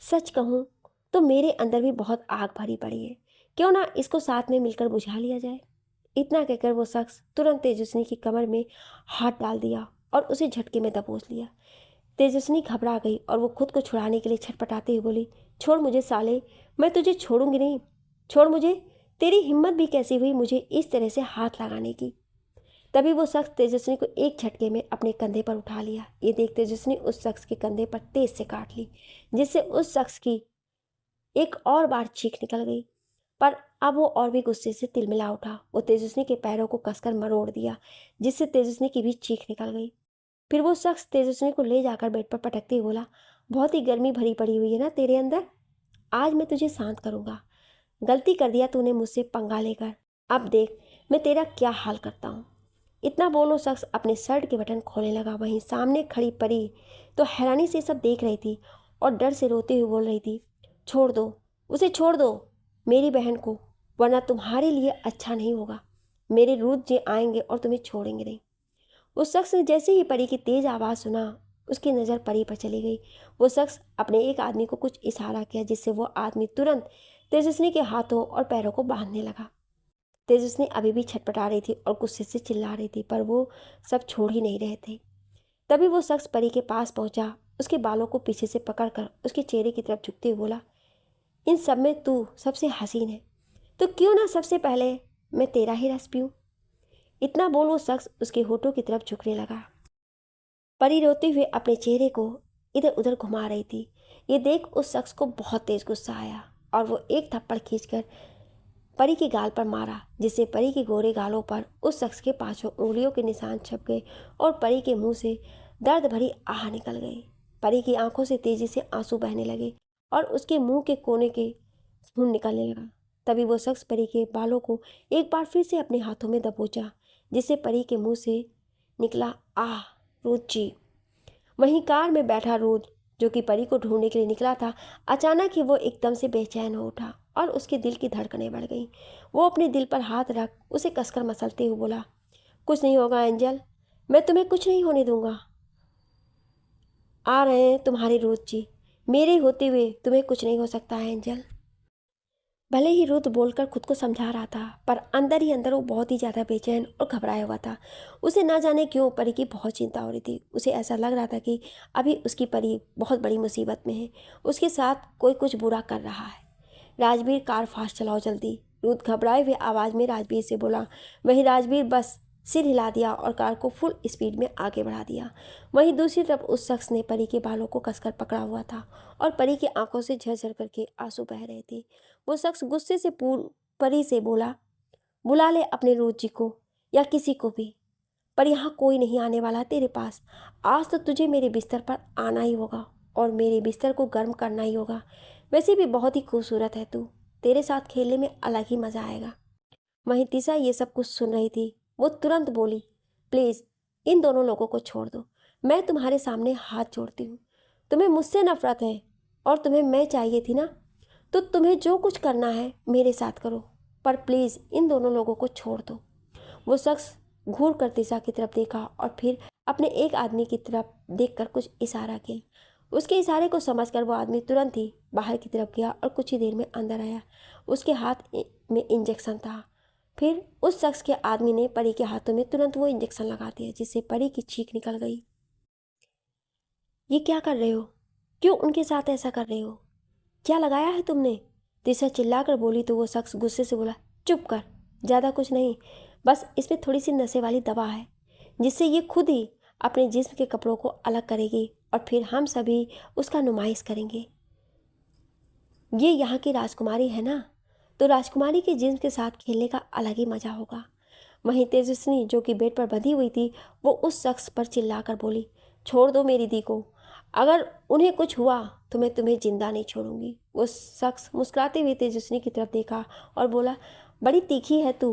सच कहूँ तो मेरे अंदर भी बहुत आग भरी पड़ी है, क्यों ना इसको साथ में मिलकर बुझा लिया जाए। इतना कहकर वो शख्स तुरंत तेजस्विनी की कमर में हाथ डाल दिया और उसे झटके में दबोच लिया। तेजस्विनी घबरा गई और वो खुद को छुड़ाने के लिए छटपटाते हुए बोली, छोड़ मुझे साले, मैं तुझे छोड़ूंगी नहीं, छोड़ मुझे। तेरी हिम्मत भी कैसी हुई मुझे इस तरह से हाथ लगाने की? तभी वो शख्स तेजस्विनी को एक झटके में अपने कंधे पर उठा लिया। ये देख तेजस्विनी उस शख्स के कंधे पर तेज से काट ली, जिससे उस शख्स की एक और बार चीख निकल गई। पर अब वो और भी गुस्से से तिलमिला उठा। वो तेजस्विनी के पैरों को कसकर मरोड़ दिया, जिससे तेजस्विनी की भी चीख निकल गई। फिर वो शख्स तेजस्विनी को ले जाकर बेड पर पटकते हुए बोला, बहुत ही गर्मी भरी पड़ी हुई है ना तेरे अंदर, आज मैं तुझे शांत करूंगा। गलती कर दिया तूने मुझसे पंगा लेकर, अब देख मैं तेरा क्या हाल करता हूँ। इतना बोल वो शख्स अपने शर्ट के बटन खोलने लगा। वहीं सामने खड़ी परी तो हैरानी से सब देख रही थी और डर से रोते हुए बोल रही थी, छोड़ दो उसे, छोड़ दो मेरी बहन को, वरना तुम्हारे लिए अच्छा नहीं होगा। मेरे रुद्र जी आएंगे और तुम्हें छोड़ेंगे नहीं। उस शख्स ने जैसे ही परी की तेज आवाज़ सुना, उसकी नज़र परी पर चली गई। वो शख्स अपने एक आदमी को कुछ इशारा किया, जिससे वो आदमी तुरंत तेजस्विनी के हाथों और पैरों को बांधने लगा। तेजस्विनी अभी भी छटपटा रही थी और गुस्से से चिल्ला रही थी, पर वो सब छोड़ ही नहीं रहे थे। तभी वो शख्स परी के पास पहुंचा, उसके बालों को पीछे से पकड़कर उसके चेहरे की तरफ झुकते हुए बोला, इन सब में तू सबसे हसीन है, तो क्यों ना सबसे पहले मैं तेरा ही रस पीऊं। इतना बोल वो शख्स उसके होठों की तरफ झुकने लगा। परी रोते हुए अपने चेहरे को इधर उधर घुमा रही थी। ये देख उस शख्स को बहुत तेज गुस्सा आया और वो एक थप्पड़ खींचकर परी के गाल पर मारा, जिससे परी के गोरे गालों पर उस शख्स के पांचों उंगलियों के निशान छप गए और परी के मुंह से दर्द भरी आह निकल गई। परी की आंखों से तेजी से आंसू बहने लगे और उसके मुंह के कोने के खून निकलने लगा। तभी वो शख्स परी के बालों को एक बार फिर से अपने हाथों में दबोचा, जिससे परी के मुंह से निकला, आह रुद्र जी। वहीं कार में बैठा रुद्र, जो कि परी को ढूंढने के लिए निकला था, अचानक ही वो एकदम से बेचैन हो उठा और उसके दिल की धड़कनें बढ़ गईं। वो अपने दिल पर हाथ रख उसे कसकर मसलते हुए बोला, कुछ नहीं होगा एंजल, मैं तुम्हें कुछ नहीं होने दूंगा। आ रहे हैं तुम्हारे रुद्र जी, मेरे होते हुए तुम्हें कुछ नहीं हो सकता है एंजल। भले ही रुद्र बोलकर खुद को समझा रहा था, पर अंदर ही अंदर वो बहुत ही ज़्यादा बेचैन और घबराया हुआ था। उसे ना जाने क्यों परी की बहुत चिंता हो रही थी। उसे ऐसा लग रहा था कि अभी उसकी परी बहुत बड़ी मुसीबत में है, उसके साथ कोई कुछ बुरा कर रहा है। राजवीर, कार फास्ट चलाओ जल्दी, रुद्र घबराए हुए आवाज़ में राजवीर से बोला। वहीं राजवीर बस सिर हिला दिया और कार को फुल स्पीड में आगे बढ़ा दिया। वहीं दूसरी तरफ उस शख्स ने परी के बालों को कसकर पकड़ा हुआ था और परी की आंखों से झरझर करके आंसू बह रहे थे। वो शख्स गुस्से से परी से बोला, बुला ले अपने रुद्र जी को या किसी को भी, पर यहाँ कोई नहीं आने वाला तेरे पास। आज तो तुझे मेरे बिस्तर पर आना ही होगा और मेरे बिस्तर को गर्म करना ही होगा। वैसे भी बहुत ही खूबसूरत है तू, तेरे साथ खेलने में अलग ही मज़ा आएगा। वहीं तिशा ये सब कुछ सुन रही थी। वो तुरंत बोली, प्लीज़ इन दोनों लोगों को छोड़ दो, मैं तुम्हारे सामने हाथ जोड़ती हूँ। तुम्हें मुझसे नफरत है और तुम्हें मैं चाहिए थी ना, तो तुम्हें जो कुछ करना है मेरे साथ करो, पर प्लीज़ इन दोनों लोगों को छोड़ दो। वो शख्स घूर कर तिशा की तरफ देखा और फिर अपने एक आदमी की तरफ देखकर कुछ इशारा किया। उसके इशारे को समझकर वो आदमी तुरंत ही बाहर की तरफ गया और कुछ ही देर में अंदर आया। उसके हाथ में इंजेक्शन था। फिर उस शख्स के आदमी ने परी के हाथों में तुरंत वो इंजेक्शन लगा दिया, जिससे परी की चीख निकल गई। ये क्या कर रहे हो? क्यों उनके साथ ऐसा कर रहे हो? क्या लगाया है तुमने? तिशा चिल्लाकर बोली तो वो शख्स गुस्से से बोला, चुप कर, ज़्यादा कुछ नहीं, बस इसमें थोड़ी सी नशे वाली दवा है, जिससे ये खुद ही अपने जिस्म के कपड़ों को अलग करेगी और फिर हम सभी उसका नुमाइश करेंगे। ये यहाँ की राजकुमारी है ना, तो राजकुमारी के जिस्म के साथ खेलने का अलग ही मज़ा होगा। वहीं तेजस्विनी, जो कि बेड पर बंधी हुई थी, वो उस शख्स पर चिल्लाकर बोली, छोड़ दो मेरी दी को, अगर उन्हें कुछ हुआ तो मैं तुम्हें जिंदा नहीं छोड़ूंगी। वो शख्स मुस्कुराते हुए तेजस्विनी की तरफ देखा और बोला, बड़ी तीखी है तू,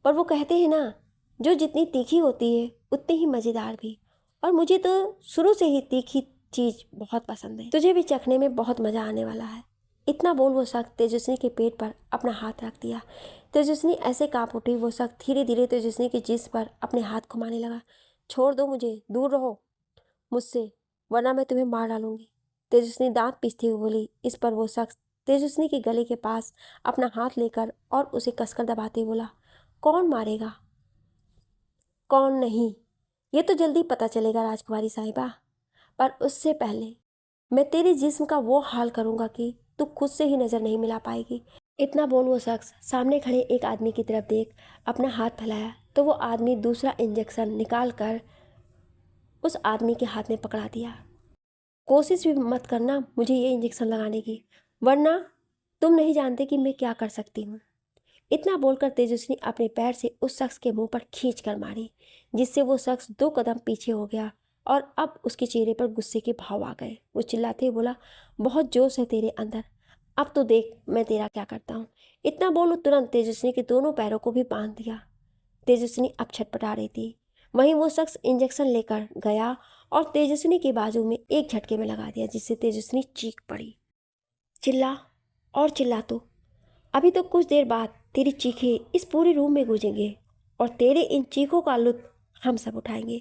पर वो कहते हैं ना, जो जितनी तीखी होती है उतनी ही मज़ेदार भी, और मुझे तो शुरू से ही तीखी चीज़ बहुत पसंद है, तुझे भी चखने में बहुत मज़ा आने वाला है। इतना बोल वो शख्स तेजस्विनी के पेट पर अपना हाथ रख दिया। तेजस्विनी ऐसे कांप उठी। वो शख्स धीरे धीरे तेजस्विनी के जिस्म पर अपने हाथ घुमाने लगा। छोड़ दो मुझे, दूर रहो मुझसे, वरना मैं तुम्हें मार डालूंगी, तेजस्विनी दांत पीसती हुई बोली। इस पर वो शख्स तेजस्विनी के गले के पास अपना हाथ लेकर और उसे कसकर दबाते बोला, कौन मारेगा कौन नहीं, ये तो जल्दी पता चलेगा राजकुमारी साहिबा, पर उससे पहले मैं तेरे जिस्म का वो हाल करूंगा कि तू खुद से ही नज़र नहीं मिला पाएगी। इतना बोल वो शख्स सामने खड़े एक आदमी की तरफ देख अपना हाथ फैलाया तो वो आदमी दूसरा इंजेक्शन निकाल कर उस आदमी के हाथ में पकड़ा दिया। कोशिश भी मत करना मुझे ये इंजेक्शन लगाने की, वरना तुम नहीं जानते कि मैं क्या कर सकती हूँ। इतना बोलकर तेजस्विनी अपने पैर से उस शख्स के मुंह पर खींच कर मारी, जिससे वो शख्स 2 कदम पीछे हो गया और अब उसके चेहरे पर गुस्से के भाव आ गए। वो चिल्लाते हुए बोला, बहुत जोश है तेरे अंदर, अब तो देख मैं तेरा क्या करता हूँ। इतना बोलो तुरंत तेजस्विनी के दोनों पैरों को भी बांध दिया। तेजस्विनी अब छटपटा रही थी। वहीं वो शख्स इंजेक्शन लेकर गया और तेजस्विनी के बाजू में एक झटके में लगा दिया, जिससे तेजस्विनी चीख पड़ी। चिल्ला और चिल्ला तो, अभी तो कुछ देर बाद तेरी चीखें इस पूरे रूम में गूंजेंगे और तेरे इन चीखों का लुत्फ हम सब उठाएंगे।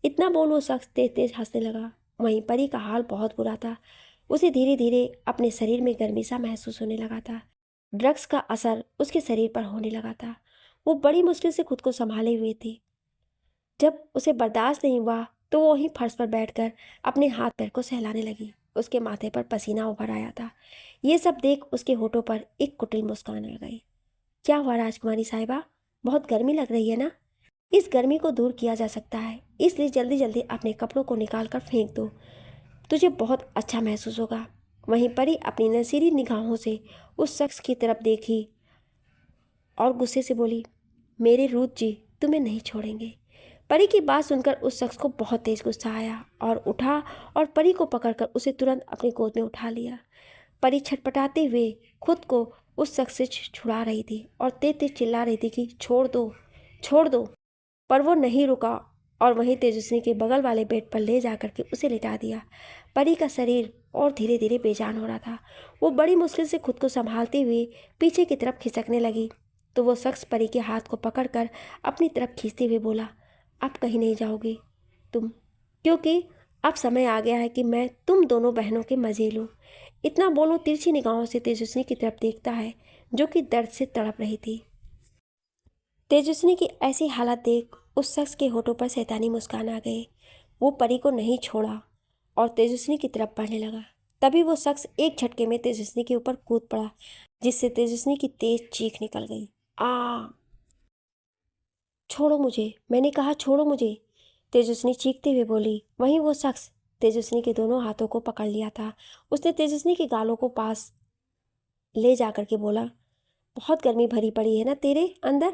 इतना बोल वो शख्स तेज तेज हंसने लगा। वहीं परी का हाल बहुत बुरा था। उसे धीरे धीरे अपने शरीर में गर्मी सा महसूस होने लगा था। ड्रग्स का असर उसके शरीर पर होने लगा था। वो बड़ी मुश्किल से खुद को संभाले हुए थी। जब उसे बर्दाश्त नहीं हुआ तो वो वहीं फर्श पर बैठकर अपने हाथ पैर को सहलाने लगी। उसके माथे पर पसीना उभर आया था। ये सब देख उसके होठों पर एक कुटिल मुस्कान आ गई। क्या हुआ राजकुमारी साहिबा, बहुत गर्मी लग रही है ना? इस गर्मी को दूर किया जा सकता है, इसलिए जल्दी जल्दी अपने कपड़ों को निकाल कर फेंक दो, तुझे बहुत अच्छा महसूस होगा। वहीं परी अपनी नसीली निगाहों से उस शख्स की तरफ देखी और गुस्से से बोली, मेरे रूत जी तुम्हें नहीं छोड़ेंगे। परी की बात सुनकर उस शख्स को बहुत तेज गुस्सा आया और उठा और परी को पकड़कर उसे तुरंत अपनी गोद में उठा लिया। परी छटपटाते हुए खुद को उस शख्स से छुड़ा रही थी और तेज तेज चिल्ला रही थी कि छोड़ दो, छोड़ दो। पर वो नहीं रुका और वहीं तेजस्विनी के बगल वाले बेड पर ले जाकर के उसे लिटा दिया। परी का शरीर और धीरे धीरे बेजान हो रहा था। वो बड़ी मुश्किल से खुद को संभालते हुए पीछे की तरफ खिसकने लगी तो वो शख्स परी के हाथ को पकड़कर अपनी तरफ खींचते हुए बोला, अब कहीं नहीं जाओगी तुम, क्योंकि अब समय आ गया है कि मैं तुम दोनों बहनों के मजे लूँ। इतना बोलो तिरछी निगाहों से तेजस्विनी की तरफ देखता है जो कि दर्द से तड़प रही थी। तेजस्विनी की ऐसी हालत देख उस शख्स के होठों पर शैतानी मुस्कान आ गई। वो परी को नहीं छोड़ा और तेजस्विनी की तरफ बढ़ने लगा। तभी वो शख्स एक झटके में तेजस्विनी के ऊपर कूद पड़ा, जिससे तेजस्विनी की तेज चीख निकल गई। आ छोड़ो मुझे, मैंने कहा छोड़ो मुझे, तेजस्विनी चीखते हुए बोली। वहीं वो शख्स तेजस्विनी के दोनों हाथों को पकड़ लिया था। उसने तेजस्विनी के गालों को पास ले जाकर के बोला, बहुत गर्मी भरी पड़ी है ना तेरे अंदर,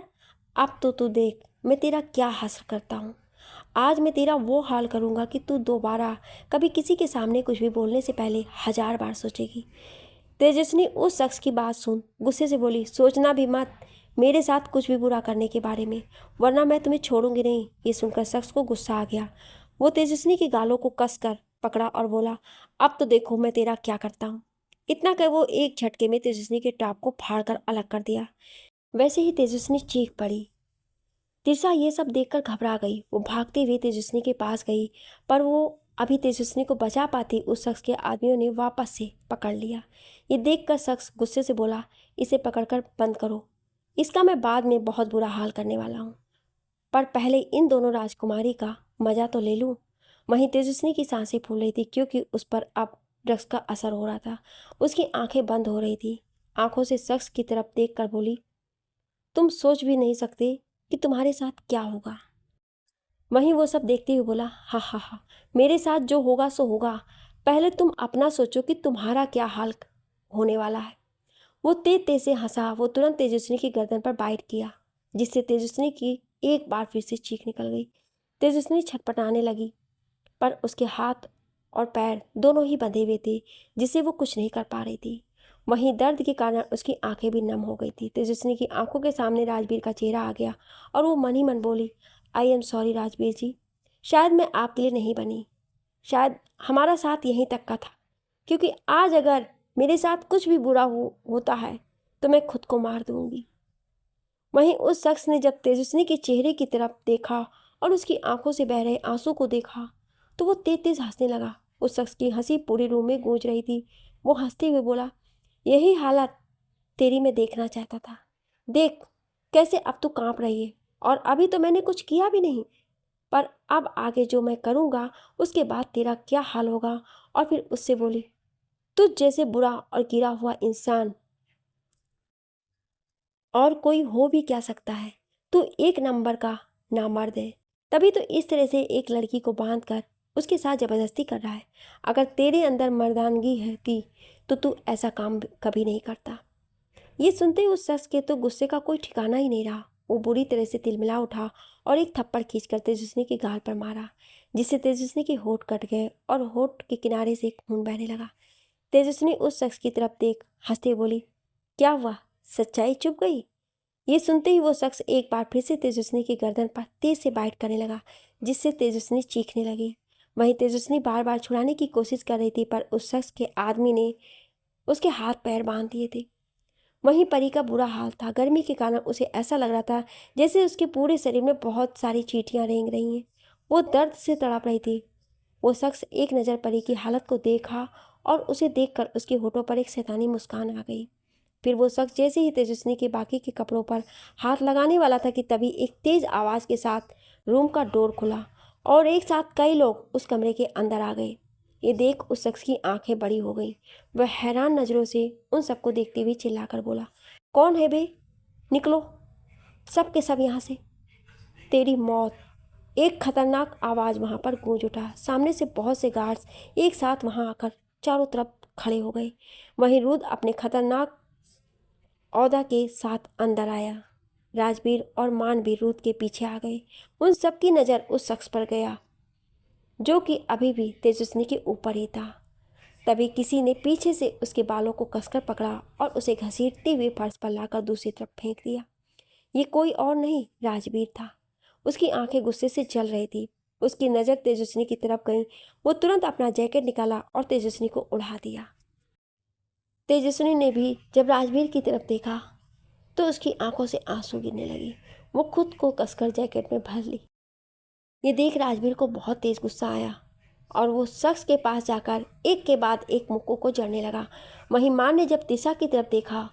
अब तो तू देख मैं तेरा क्या हासिल करता हूँ। आज मैं तेरा वो हाल करूँगा कि तू दोबारा कभी किसी के सामने कुछ भी बोलने से पहले 1000 बार सोचेगी। तेजस्विनी उस शख्स की बात सुन गुस्से से बोली, सोचना भी मत मेरे साथ कुछ भी बुरा करने के बारे में, वरना मैं तुम्हें छोड़ूंगी नहीं। ये सुनकर शख्स को गुस्सा आ गया। वो तेजस्विनी के गालों को कसकर पकड़ा और बोला, अब तो देखो मैं तेरा क्या करता हूँ। इतना कर वो एक झटके में तेजस्विनी के टॉप को फाड़कर अलग कर दिया। वैसे ही तेजस्विनी चीख पड़ी। तिरसा ये सब देखकर घबरा गई। वो भागते हुए तेजस्विनी के पास गई, पर वो अभी तेजस्विनी को बचा पाती उस शख्स के आदमियों ने वापस से पकड़ लिया। ये देखकर शख्स गुस्से से बोला, इसे पकड़कर बंद करो, इसका मैं बाद में बहुत बुरा हाल करने वाला हूँ, पर पहले इन दोनों राजकुमारी का मजा तो ले लूँ। वहीं तेजस्विनी की सांसें फूल रही थी क्योंकि उस पर अब ड्रग्स का असर हो रहा था। उसकी आंखें बंद हो रही थी। आंखों से शख्स की तरफ देख कर बोली, तुम सोच भी नहीं सकते कि तुम्हारे साथ क्या होगा। वहीं वो सब देखते हुए बोला, हा हा हा, मेरे साथ जो होगा सो होगा, पहले तुम अपना सोचो कि तुम्हारा क्या हाल होने वाला है। वो तेज तेज से हंसा। वो तुरंत तेजस्विनी की गर्दन पर बाइट किया, जिससे तेजस्विनी की एक बार फिर से चीख निकल गई। तेजस्विनी छटपटाने लगी, पर उसके हाथ और पैर दोनों ही बंधे हुए थे, जिससे वो कुछ नहीं कर पा रही थी। वहीं दर्द के कारण उसकी आंखें भी नम हो गई थी। तेजस्विनी की आंखों के सामने राजवीर का चेहरा आ गया और वो मन ही मन बोली, आई एम सॉरी राजवीर जी, शायद मैं आपके लिए नहीं बनी, शायद हमारा साथ यहीं तक का था, क्योंकि आज अगर मेरे साथ कुछ भी बुरा होता है तो मैं खुद को मार दूंगी। वहीं उस शख्स ने जब तेजस्विनी के चेहरे की तरफ देखा और उसकी आंखों से बह रहे आंसू को देखा तो वो तेज तेज हंसने लगा। उस शख्स की हंसी पूरे रूम में गूंज रही थी। वो हंसते हुए बोला, यही हालत तेरी मैं देखना चाहता था। देख कैसे अब तू कांप रही है, और अभी तो मैंने कुछ किया भी नहीं, पर अब आगे जो मैं करूँगा उसके बाद तेरा क्या हाल होगा। और फिर उससे बोली, तुझ जैसे बुरा और गिरा हुआ इंसान और कोई हो भी क्या सकता है। तू एक नंबर का नामर्द है, तभी तो इस तरह से एक लड़की को बांध कर उसके साथ ज़बरदस्ती कर रहा है। अगर तेरे अंदर मर्दानगी है थी तो तू ऐसा काम कभी नहीं करता। ये सुनते ही उस शख्स के तो गुस्से का कोई ठिकाना ही नहीं रहा। वो बुरी तरह से तिलमिला उठा और एक थप्पड़ खींचकर तेजस्विनी के गाल पर मारा, जिससे तेजस्विनी के होठ कट गए और होठ के किनारे से खून बहने लगा। तेजस्विनी उस शख्स की तरफ देख हंसते बोली, क्या हुआ, सच्चाई चुप गई? ये सुनते ही वो शख्स एक बार फिर से तेजस्विनी की गर्दन पर तेज से बाइट करने लगा, जिससे तेजस्विनी चीखने लगी। वहीं तेजस्विनी बार बार छुड़ाने की कोशिश कर रही थी, पर उस शख्स के आदमी ने उसके हाथ पैर बांध दिए थे। वहीं परी का बुरा हाल था। गर्मी के कारण उसे ऐसा लग रहा था जैसे उसके पूरे शरीर में बहुत सारी चींटियां रेंग रही हैं। वो दर्द से तड़प रही थी। वो शख्स एक नज़र परी की हालत को देखा और उसे देखकर उसके होठों पर एक शैतानी मुस्कान आ गई। फिर वो शख्स जैसे ही तेजस्विनी के बाकी के कपड़ों पर हाथ लगाने वाला था कि तभी एक तेज आवाज़ के साथ रूम का डोर खुला और एक साथ कई लोग उस कमरे के अंदर आ गए। ये देख उस शख्स की आंखें बड़ी हो गई। वह हैरान नज़रों से उन सबको देखते हुए चिल्लाकर बोला, कौन है बे? निकलो सब के सब यहाँ से, तेरी मौत। एक खतरनाक आवाज़ वहाँ पर गूंज उठा। सामने से बहुत से गार्ड्स एक साथ वहाँ आकर चारों तरफ खड़े हो गए। वहीं रुद्र अपने खतरनाक औदा के साथ अंदर आया। राजवीर और मानवीर रुद्र के पीछे आ गए। उन सबकी नज़र उस शख्स पर गया जो कि अभी भी तेजस्विनी के ऊपर ही था। तभी किसी ने पीछे से उसके बालों को कसकर पकड़ा और उसे घसीटते हुए फर्श पर लाकर दूसरी तरफ फेंक दिया। ये कोई और नहीं, राजवीर था। उसकी आंखें गुस्से से जल रही थी। उसकी नज़र तेजस्विनी की तरफ गई। वो तुरंत अपना जैकेट निकाला और तेजस्विनी को उड़ा दिया। तेजस्विनी ने भी जब राजवीर की तरफ देखा तो उसकी आंखों से आंसू गिरने लगे। वो खुद को कसकर जैकेट में भर ली। ये देख राजवीर को बहुत तेज गुस्सा आया और वो शख्स के पास जाकर एक के बाद एक मुक्कों को जड़ने लगा। वहीं मां ने जब तिशा की तरफ देखा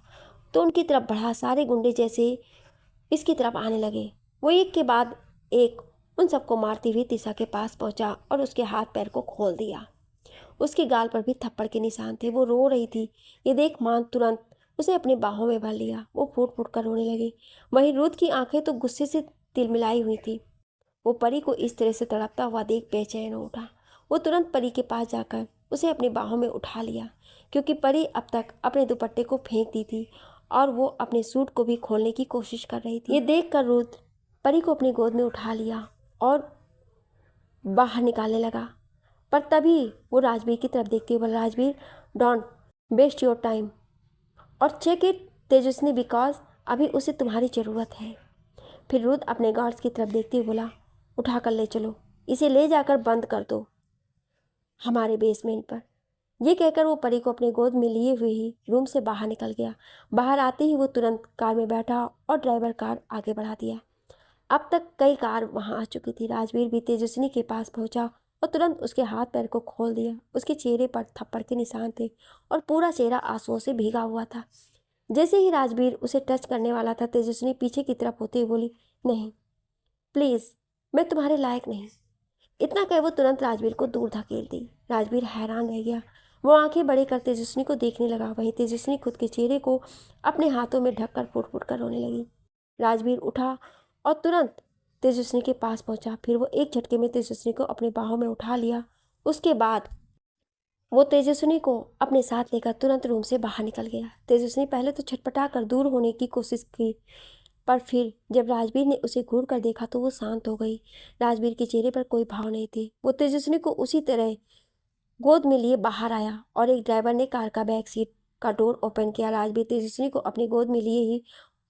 तो उनकी तरफ बढ़ा सारे गुंडे जैसे इसकी तरफ आने लगे। वो एक के बाद एक उन सबको मारती हुई तिशा के पास पहुंचा और उसके हाथ पैर को खोल दिया। उसके गाल पर भी थप्पड़ के निशान थे। वो रो रही थी। ये देख मां तुरंत उसे अपनी बाहों में भर लिया। वो फूट फूट कर रोने लगी। वहीं रुद्र की आंखें तो गुस्से से तिलमिलाई हुई थी। वो परी को इस तरह से तड़पता हुआ देख बेचैन हो उठा। वो तुरंत परी के पास जाकर उसे अपनी बाहों में उठा लिया, क्योंकि परी अब तक अपने दुपट्टे को फेंक दी थी और वो अपने सूट को भी खोलने की कोशिश कर रही थी। ये देख कर रुद्र परी को अपनी गोद में उठा लिया और बाहर निकालने लगा। पर तभी वो राजवीर की तरफ देखते हुए बोला, Rajveer, don't waste your time और चेक इट तेजस्विनी, बिकॉज अभी उसे तुम्हारी ज़रूरत है। फिर रुद्र अपने गार्ड्स की तरफ देखते हुए बोला, उठा कर ले चलो, इसे ले जाकर बंद कर दो हमारे बेसमेंट पर। यह कहकर वो परी को अपनी गोद में लिए हुए ही रूम से बाहर निकल गया। बाहर आते ही वो तुरंत कार में बैठा और ड्राइवर कार आगे बढ़ा दिया। अब तक कई कार वहां आ चुकी थी। राजवीर भी तेजस्विनी के पास पहुंचा और तुरंत उसके हाथ पैर को खोल दिया। उसके चेहरे पर थप्पड़ के निशान थे और पूरा चेहरा आंसुओं से भीगा हुआ था। जैसे ही राजवीर उसे टच करने वाला था, तेजस्विनी पीछे की तरफ होते हुए बोली, नहीं प्लीज़, मैं तुम्हारे लायक नहीं। इतना कह वो तुरंत राजवीर को दूर धकेल दी। राजवीर हैरान रह गया। वो आंखें बड़ी कर तेजस्विनी को देखने लगा। वहीं तेजस्विनी खुद के चेहरे को अपने हाथों में ढककर फुट फुट कर रोने लगी। राजवीर उठा और तुरंत तेजस्विनी के पास पहुंचा। फिर वो एक झटके में तेजस्विनी को अपने बाहों में उठा लिया। उसके बाद वो तेजस्विनी को अपने साथ लेकर तुरंत रूम से बाहर निकल गया। तेजस्विनी पहले तो छटपटा कर दूर होने की कोशिश की, पर फिर जब राजवीर ने उसे घूर कर देखा तो वो शांत हो गई। राजवीर के चेहरे पर कोई भाव नहीं थे। वो तेजस्विनी को उसी तरह गोद में लिए बाहर आया और एक ड्राइवर ने कार का बैक सीट का डोर ओपन किया। राजवीर तेजस्विनी को अपनी गोद में लिए ही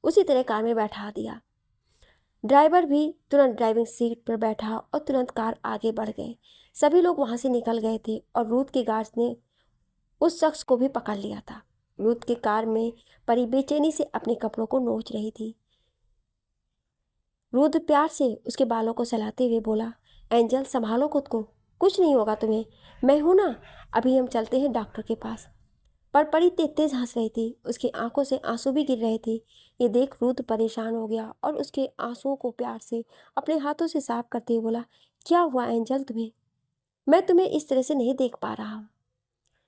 उसी तरह कार में बैठा दिया। ड्राइवर भी तुरंत ड्राइविंग सीट पर बैठा और तुरंत कार आगे बढ़ गए। सभी लोग वहां से निकल गए थे और रूथ के गार्ड्स ने उस शख्स को भी पकड़ लिया था। रूथ के कार में परी बेचैनी से अपने कपड़ों को नोच रही थी। रुद्र प्यार से उसके बालों को सहलाते हुए बोला, एंजल संभालो खुद को, कुछ नहीं होगा तुम्हें, मैं हूं ना, अभी हम चलते हैं डॉक्टर के पास। पर परी तेज तेज हंस रही थी। उसकी आंखों से आंसू भी गिर रहे थे। ये देख रुद्र परेशान हो गया और उसके आंसुओं को प्यार से अपने हाथों से साफ करते हुए बोला, क्या हुआ एंजल तुम्हें? मैं तुम्हें इस तरह से नहीं देख पा रहा हूँ।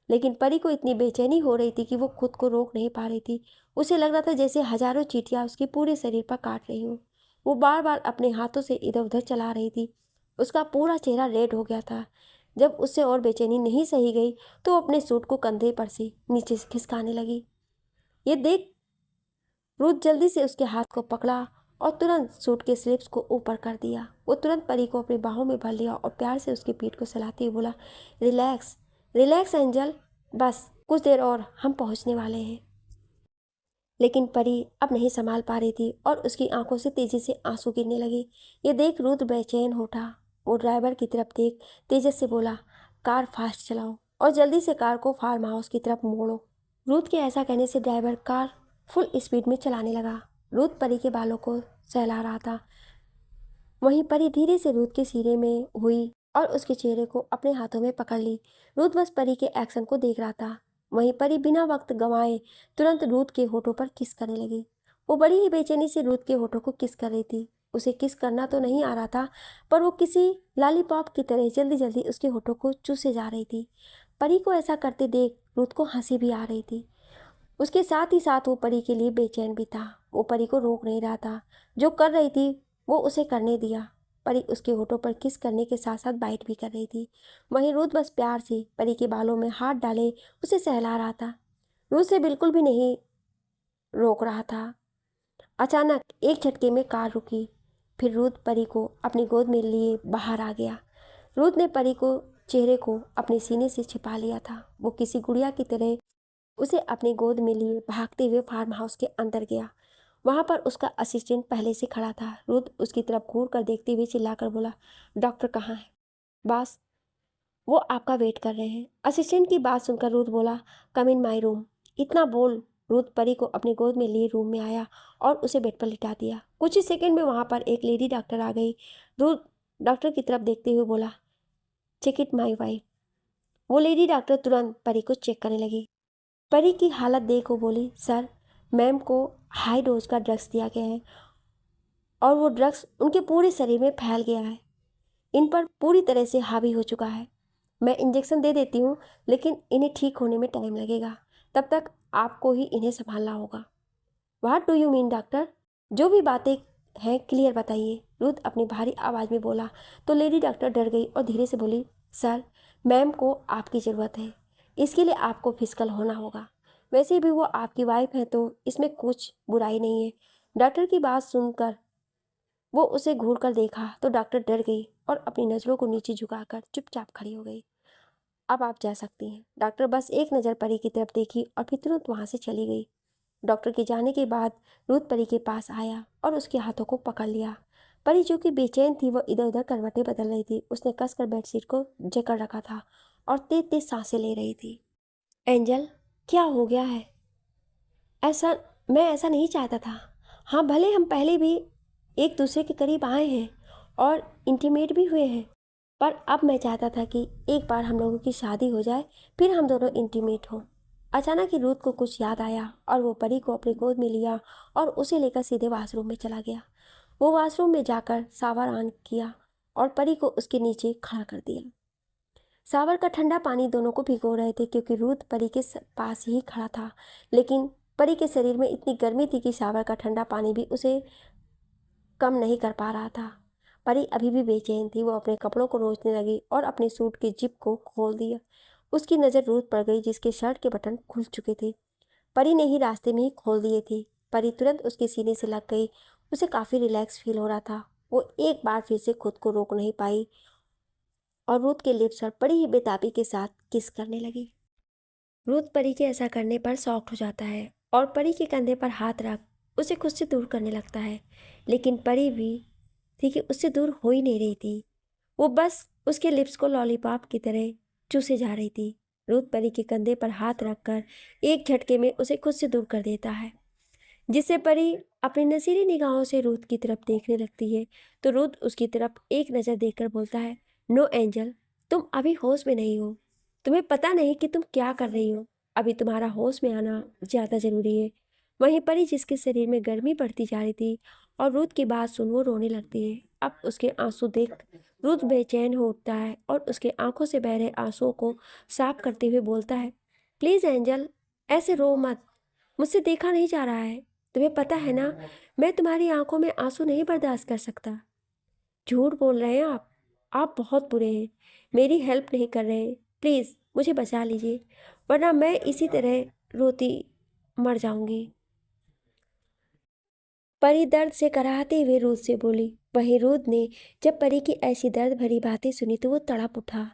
लेकिन परी को इतनी बेचैनी हो रही थी कि वो खुद को रोक नहीं पा रही थी। उसे लग रहा था जैसे हजारों चींटियां उसके पूरे शरीर पर काट रही हूँ। वो बार बार अपने हाथों से इधर उधर चला रही थी। उसका पूरा चेहरा रेड हो गया था। जब उससे और बेचैनी नहीं सही गई तो वो अपने सूट को कंधे पर से नीचे से खिसकाने लगी। ये देख रुद्र जल्दी से उसके हाथ को पकड़ा और तुरंत सूट के स्लीव्स को ऊपर कर दिया। वो तुरंत परी को अपनी बाहों में भर लिया और प्यार से उसकी पीठ को सहलाते हुए बोला, रिलैक्स रिलैक्स एंजल, बस कुछ देर और हम पहुंचने वाले हैं। लेकिन परी अब नहीं संभाल पा रही थी और उसकी आंखों से तेजी से आंसू गिरने लगे। ये देख रुद्र बेचैन हो उठा। वो ड्राइवर की तरफ देख तेजस से बोला, कार फास्ट चलाओ और जल्दी से कार को फार्म हाउस की तरफ मोड़ो। रुद्र के ऐसा कहने से ड्राइवर कार फुल स्पीड में चलाने लगा। रुद्र परी के बालों को सहला रहा था। वहीं परी धीरे से रुद्र के सिरे में हुई और उसके चेहरे को अपने हाथों में पकड़ ली। रुद्र बस परी के एक्शन को देख रहा था। वहीं परी बिना वक्त गंवाए तुरंत रुद्र के होठों पर किस करने लगी। वो बड़ी ही बेचैनी से रुद्र के होठों को किस कर रही थी। उसे किस करना तो नहीं आ रहा था, पर वो किसी लॉलीपॉप की तरह जल्दी जल्दी उसके होठों को चूसे जा रही थी। परी को ऐसा करते देख रुद्र को हंसी भी आ रही थी। उसके साथ ही साथ वो परी के लिए बेचैन भी था। वो परी को रोक नहीं रहा था। जो कर रही थी वो उसे करने दिया। परी उसके होठों पर किस करने के साथ साथ बाइट भी कर रही थी। वहीं रुद्र बस प्यार से परी के बालों में हाथ डाले उसे सहला रहा था। रुद्र से बिल्कुल भी नहीं रोक रहा था। अचानक एक झटके में कार रुकी। फिर रुद्र परी को अपनी गोद में लिए बाहर आ गया। रुद्र ने परी को चेहरे को अपने सीने से छिपा लिया था। वो किसी गुड़िया की तरह उसे अपनी गोद में लिए भागते हुए फार्म हाउस के अंदर गया। वहां पर उसका असिस्टेंट पहले से खड़ा था। रुद्र उसकी तरफ घूर कर देखते हुए चिल्लाकर बोला, डॉक्टर कहाँ है? बॉस, वो आपका वेट कर रहे हैं। असिस्टेंट की बात सुनकर रुद्र बोला, कम इन माई रूम। इतना बोल रुद्र परी को अपनी गोद में लिए रूम में आया और उसे बेड पर लिटा दिया। कुछ ही सेकंड में वहां पर एक लेडी डॉक्टर आ गई। रुद्र डॉक्टर की तरफ देखते हुए बोला, चेक इट माई वाइफ। वो लेडी डॉक्टर तुरंत परी को चेक करने लगी। परी की हालत देख वो बोली, सर, मैम को हाई डोज का ड्रग्स दिया गया है और वो ड्रग्स उनके पूरे शरीर में फैल गया है। इन पर पूरी तरह से हावी हो चुका है। मैं इंजेक्शन दे देती हूँ, लेकिन इन्हें ठीक होने में टाइम लगेगा। तब तक आपको ही इन्हें संभालना होगा। What do you mean doctor? जो भी बातें हैं क्लियर बताइए, रुद्र अपनी भारी आवाज़ में बोला। तो लेडी डॉक्टर डर गई और धीरे से बोली, सर, मैम को आपकी ज़रूरत है। इसके लिए आपको फिजिकल होना होगा। वैसे भी वो आपकी वाइफ है तो इसमें कुछ बुराई नहीं है। डॉक्टर की बात सुनकर वो उसे घूर कर देखा तो डॉक्टर डर गई और अपनी नज़रों को नीचे झुकाकर चुपचाप खड़ी हो गई। अब आप जा सकती हैं। डॉक्टर बस एक नज़र परी की तरफ देखी और फिर तुरंत वहाँ से चली गई। डॉक्टर के जाने के बाद रुद्र परी के पास आया और उसके हाथों को पकड़ लिया। परी जो कि बेचैन थी वो इधर उधर करवटें बदल रही थी। उसने कसकर बेडशीट को जकड़ रखा था और तेज तेज सांसें ले रही थी। एंजल, क्या हो गया है? ऐसा मैं ऐसा नहीं चाहता था। हाँ, भले हम पहले भी एक दूसरे के करीब आए हैं और इंटीमेट भी हुए हैं, पर अब मैं चाहता था कि एक बार हम लोगों की शादी हो जाए, फिर हम दोनों इंटीमेट हों। अचानक ही रुद्र को कुछ याद आया और वो परी को अपनी गोद में लिया और उसे लेकर सीधे वॉशरूम में चला गया। वो वॉशरूम में जाकर शावर ऑन किया और परी को उसके नीचे खड़ा कर दिया। शावर का ठंडा पानी दोनों को भिगो रहे थे क्योंकि रुद्र परी के पास ही खड़ा था। लेकिन परी के शरीर में इतनी गर्मी थी कि शावर का ठंडा पानी भी उसे कम नहीं कर पा रहा था। परी अभी भी बेचैन थी। वो अपने कपड़ों को नोचने लगी और अपने सूट के जिप को खोल दिया। उसकी नज़र रुद्र पर गई जिसके शर्ट के बटन खुल चुके थे। परी ने ही रास्ते में ही खोल दिए थे। परी तुरंत उसके सीने से लग गई। उसे काफ़ी रिलैक्स फील हो रहा था। वो एक बार फिर से खुद को रोक नहीं पाई और रुद्र के लिप्स पर बड़ी ही बेताबी के साथ किस करने लगी। रुद्र परी के ऐसा करने पर शॉक्ड हो जाता है और परी के कंधे पर हाथ रख उसे खुद से दूर करने लगता है। लेकिन परी भी थी कि उससे दूर हो ही नहीं रही थी। वो बस उसके लिप्स को लॉलीपॉप की तरह चूसे जा रही थी। रुद्र परी के कंधे पर हाथ रखकर एक झटके में उसे खुद से दूर कर देता है, जिससे परी अपनी नसीली निगाहों से रुद्र की तरफ देखने लगती है। तो रुद्र उसकी तरफ एक नज़र देखकर बोलता है, नो एंजल, तुम अभी होश में नहीं हो। तुम्हें पता नहीं कि तुम क्या कर रही हो। अभी तुम्हारा होश में आना ज़्यादा ज़रूरी है। वहीं परी जिसके शरीर में गर्मी बढ़ती जा रही थी और रुद्र की बात सुन वो रोने लगती है। अब उसके आंसू देख रुद्र बेचैन हो उठता है और उसके आंखों से बह रहे आंसुओं को साफ करते हुए बोलता है, प्लीज़ एंजल, ऐसे रो मत। मुझसे देखा नहीं जा रहा है। तुम्हें पता है ना, मैं तुम्हारी आंखों में आंसू नहीं बर्दाश्त कर सकता। झूठ बोल रहे हैं आप बहुत बुरे हैं। मेरी हेल्प नहीं कर रहे हैं। प्लीज़ मुझे बचा लीजिए, वरना मैं इसी तरह रोती मर जाऊंगी। परी दर्द से कराहते हुए रुद्र से बोली। वहीं रुद्र ने जब परी की ऐसी दर्द भरी बातें सुनी तो वो तड़प उठा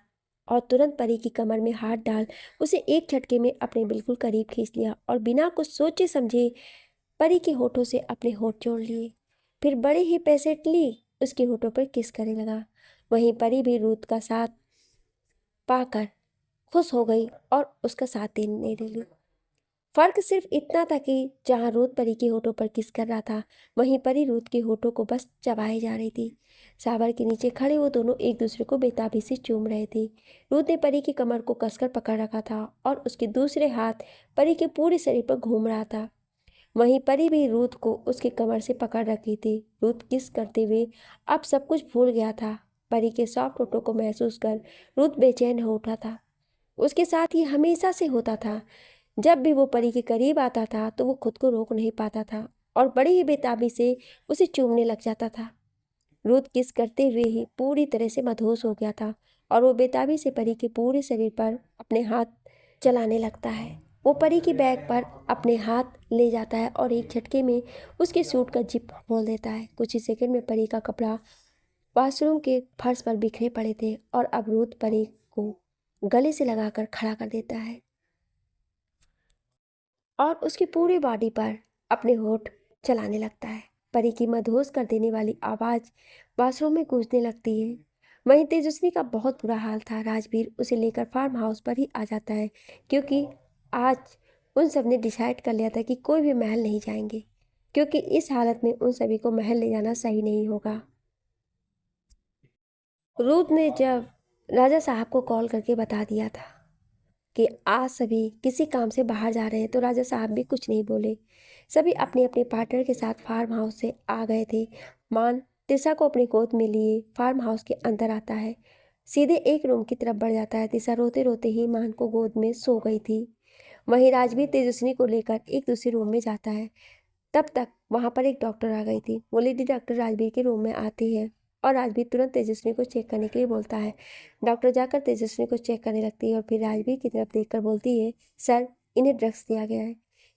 और तुरंत परी की कमर में हाथ डाल उसे एक झटके में अपने बिल्कुल करीब खींच लिया और बिना कुछ सोचे समझे परी के होठों से अपने होठ जोड़ लिए, फिर बड़े ही पेशेंटली उसके होठों पर किस करने लगा। वहीं परी भी रूथ का साथ पाकर खुश हो गई और उसका साथ देने लगी। फर्क सिर्फ इतना था कि जहां रूथ परी के होठों पर किस कर रहा था, वहीं परी रूथ के होठों को बस चबाए जा रही थी। सावर के नीचे खड़े वो दोनों एक दूसरे को बेताबी से चूम रहे थे। रूथ ने परी की कमर को कसकर पकड़ रखा था और उसके दूसरे हाथ परी के पूरे शरीर पर घूम रहा था। वहीं परी भी रूथ को उसकी कमर से पकड़ रखी थी। रूथ किस करते हुए अब सब कुछ भूल गया था। परी के सॉफ्ट होठों को महसूस कर रूथ बेचैन हो उठा था। उसके साथ ये हमेशा से होता था। जब भी वो परी के करीब आता था तो वो खुद को रोक नहीं पाता था और बड़ी ही बेताबी से उसे चूमने लग जाता था। रूथ किस करते हुए ही पूरी तरह से मदहोश हो गया था और वो बेताबी से परी के पूरे शरीर पर अपने हाथ चलाने लगता है। वो परी की बैग पर अपने हाथ ले जाता है और एक झटके में उसके सूट का जिप खोल देता है। कुछ ही सेकंड में परी का कपड़ा वॉशरूम के फर्श पर बिखरे पड़े थे और अब रूथ परी को गले से लगाकर खड़ा कर देता है और उसकी पूरी बॉडी पर अपने होठ चलाने लगता है। परी की मदहोश कर देने वाली आवाज़ बाथरूम में गूंजने लगती है। वहीं तेजस्वी का बहुत बुरा हाल था। राजवीर उसे लेकर फार्म हाउस पर ही आ जाता है क्योंकि आज उन सब ने डिसाइड कर लिया था कि कोई भी महल नहीं जाएंगे, क्योंकि इस हालत में उन सभी को महल ले जाना सही नहीं होगा। रूथ ने जब राजा साहब को कॉल करके बता दिया था कि आज सभी किसी काम से बाहर जा रहे हैं, तो राजा साहब भी कुछ नहीं बोले। सभी अपने अपने पार्टनर के साथ फार्म हाउस से आ गए थे। मान तिशा को अपनी गोद में लिए फार्म हाउस के अंदर आता है, सीधे एक रूम की तरफ बढ़ जाता है। तिशा रोते रोते ही मान को गोद में सो गई थी। वहीं राजवीर तेजस्विनी को लेकर एक दूसरे रूम में जाता है। तब तक वहां पर एक डॉक्टर आ गई थी। वो लेडी डॉक्टर राजवीर के रूम में आती है और राजवीर तुरंत तेजस्विनी को चेक करने के लिए बोलता है। डॉक्टर जाकर तेजस्विनी को चेक करने लगती है और फिर राजवीर की तरफ देखकर बोलती है, सर, इन्हें ड्रग्स दिया गया है।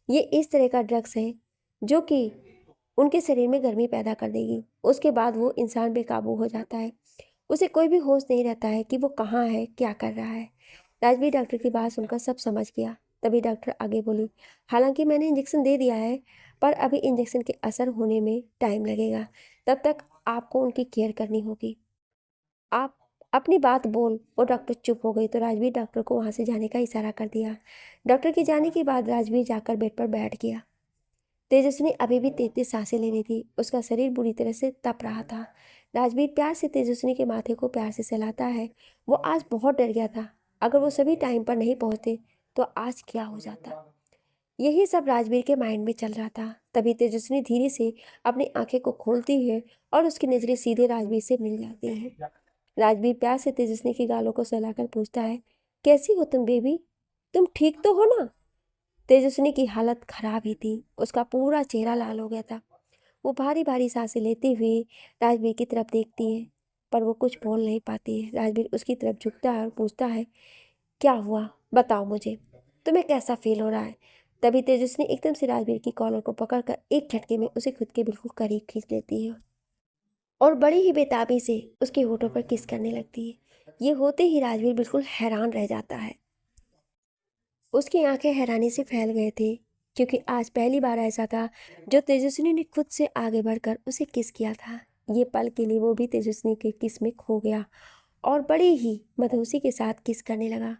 ये इस तरह का ड्रग्स है जो कि उनके शरीर में गर्मी पैदा कर देगी। उसके बाद वो इंसान बेकाबू हो जाता है। उसे कोई भी होश नहीं रहता है कि वो कहाँ है, क्या कर रहा है। राजवीर डॉक्टर की बात सुनकर सब समझ गया। तभी डॉक्टर आगे बोली, हालांकि मैंने इंजेक्शन दे दिया है, पर अभी इंजेक्शन के असर होने में टाइम लगेगा। तब तक आपको उनकी केयर करनी होगी। आप अपनी बात बोल। वो डॉक्टर चुप हो गई तो राजवीर डॉक्टर को वहाँ से जाने का इशारा कर दिया। डॉक्टर के जाने के बाद राजवीर जाकर बेड पर बैठ गया। तेजस्विनी अभी भी 33 सांसें ले रही थी। उसका शरीर बुरी तरह से तप रहा था। राजवीर प्यार से तेजस्विनी के माथे को प्यार से सहलाता है। वो आज बहुत डर गया था। अगर वो सभी टाइम पर नहीं पहुंचते तो आज क्या हो जाता। यही सब राजवीर के माइंड में चल रहा था। तभी तेजस्विनी धीरे से अपनी आंखें को खोलती है और उसकी नजरें सीधे राजवीर से मिल जाती हैं। राजवीर प्यार से तेजस्विनी की गालों को सहलाकर पूछता है, कैसी हो तुम बेबी? तुम ठीक तो हो ना? तेजस्विनी की हालत खराब ही थी। उसका पूरा चेहरा लाल हो गया था। वो भारी भारी सांसें लेते हुए राजवीर की तरफ देखती है, पर वो कुछ बोल नहीं पाती है। राजवीर उसकी तरफ झुकता है और पूछता है, क्या हुआ, बताओ मुझे, तुम्हें कैसा फील हो रहा है? तभी तेजस्विनी एकदम से राजवीर की कॉलर को पकड़कर एक झटके में उसे खुद के बिल्कुल करीब खींच लेती है और बड़ी ही बेताबी से उसके होठों पर किस करने लगती है। ये होते ही राजवीर बिल्कुल हैरान रह जाता है। उसकी आंखें हैरानी से फैल गए थे, क्योंकि आज पहली बार ऐसा था जो तेजस्विनी ने खुद से आगे बढ़कर उसे किस किया था। ये पल के लिए वो भी तेजस्विनी के किस में खो गया और बड़ी ही मधुसी के साथ किस करने लगा।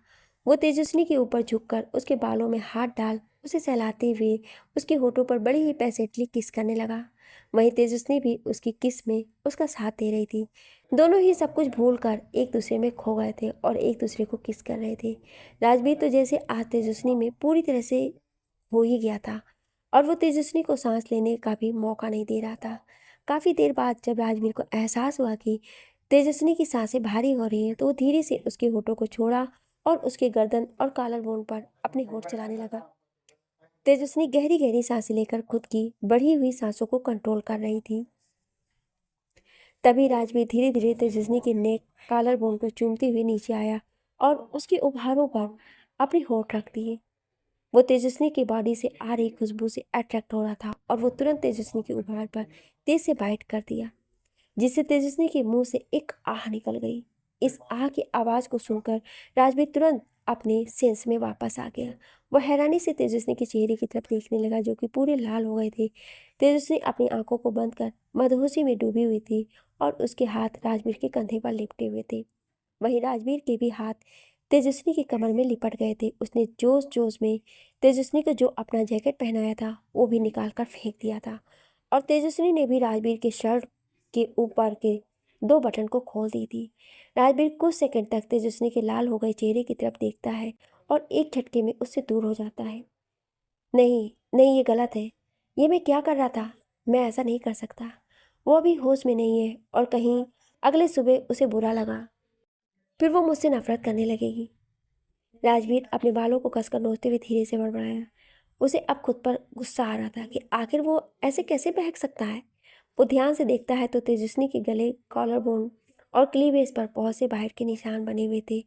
वो तेजस्विनी के ऊपर झुककर उसके बालों में हाथ डाल उसे सहलाते हुए उसके होठों पर बड़ी ही पैसेटली किस करने लगा। वहीं तेजस्विनी भी उसकी किस में उसका साथ दे रही थी। दोनों ही सब कुछ भूलकर एक दूसरे में खो गए थे और एक दूसरे को किस कर रहे थे। राजवीर तो जैसे आज तेजस्विनी में पूरी तरह से हो ही गया था और वो तेजस्विनी को सांस लेने का भी मौका नहीं दे रहा था। काफ़ी देर बाद जब राजवीर को एहसास हुआ कि तेजस्विनी की सांसें भारी हो रही हैं, तो वो धीरे से उसके होठों को छोड़ा और उसके गर्दन और कॉलर बोन पर अपने होठ चलाने लगा। तेजस्विनी गहरी गहरी सांसें लेकर खुद की बढ़ी हुई सांसों को कंट्रोल कर रही थी। तभी राजवीर धीरे धीरे तेजस्विनी के नेक कॉलर बोन को चूमते हुए नीचे आया और उसके उभारों पर अपने होठ रख दिए। वो तेजस्विनी की बॉडी से आ रही खुशबू से अट्रैक्ट हो रहा था और वो तुरंत तेजस्विनी के उभार पर तेज से बाइट कर दिया, जिससे तेजस्विनी के मुंह से एक आह निकल गई। इस आह की आवाज़ को सुनकर राजवीर तुरंत अपने सेंस में वापस आ गया। वह हैरानी से तेजस्विनी के चेहरे की तरफ देखने लगा, जो कि पूरे लाल हो गए थे। तेजस्विनी अपनी आंखों को बंद कर मदहोशी में डूबी हुई थी और उसके हाथ राजवीर के कंधे पर लिपटे हुए थे। वहीं राजवीर के भी हाथ तेजस्विनी की कमर में लिपट गए थे। उसने जोश जोश में तेजस्विनी को जो अपना जैकेट पहनाया था वो भी निकाल कर फेंक दिया था, और तेजस्विनी ने भी राजवीर के शर्ट के ऊपर के 2 बटन को खोल दी थी। राजवीर कुछ सेकंड तक तेजस्विनी के लाल हो गए चेहरे की तरफ देखता है और एक झटके में उससे दूर हो जाता है। नहीं नहीं, ये गलत है। ये मैं क्या कर रहा था? मैं ऐसा नहीं कर सकता। वो अभी होश में नहीं है और कहीं अगले सुबह उसे बुरा लगा फिर वो मुझसे नफरत करने लगेगी। राजवीर अपने बालों को कसकर नोचते हुए धीरे से बड़बड़ाया। उसे अब खुद पर गुस्सा आ रहा था कि आखिर वो ऐसे कैसे बहक सकता है। वो ध्यान से देखता है तो तेजस्विनी के गले, कॉलर बोन और क्लीवेज पर बहुत से बाइट के निशान बने हुए थे।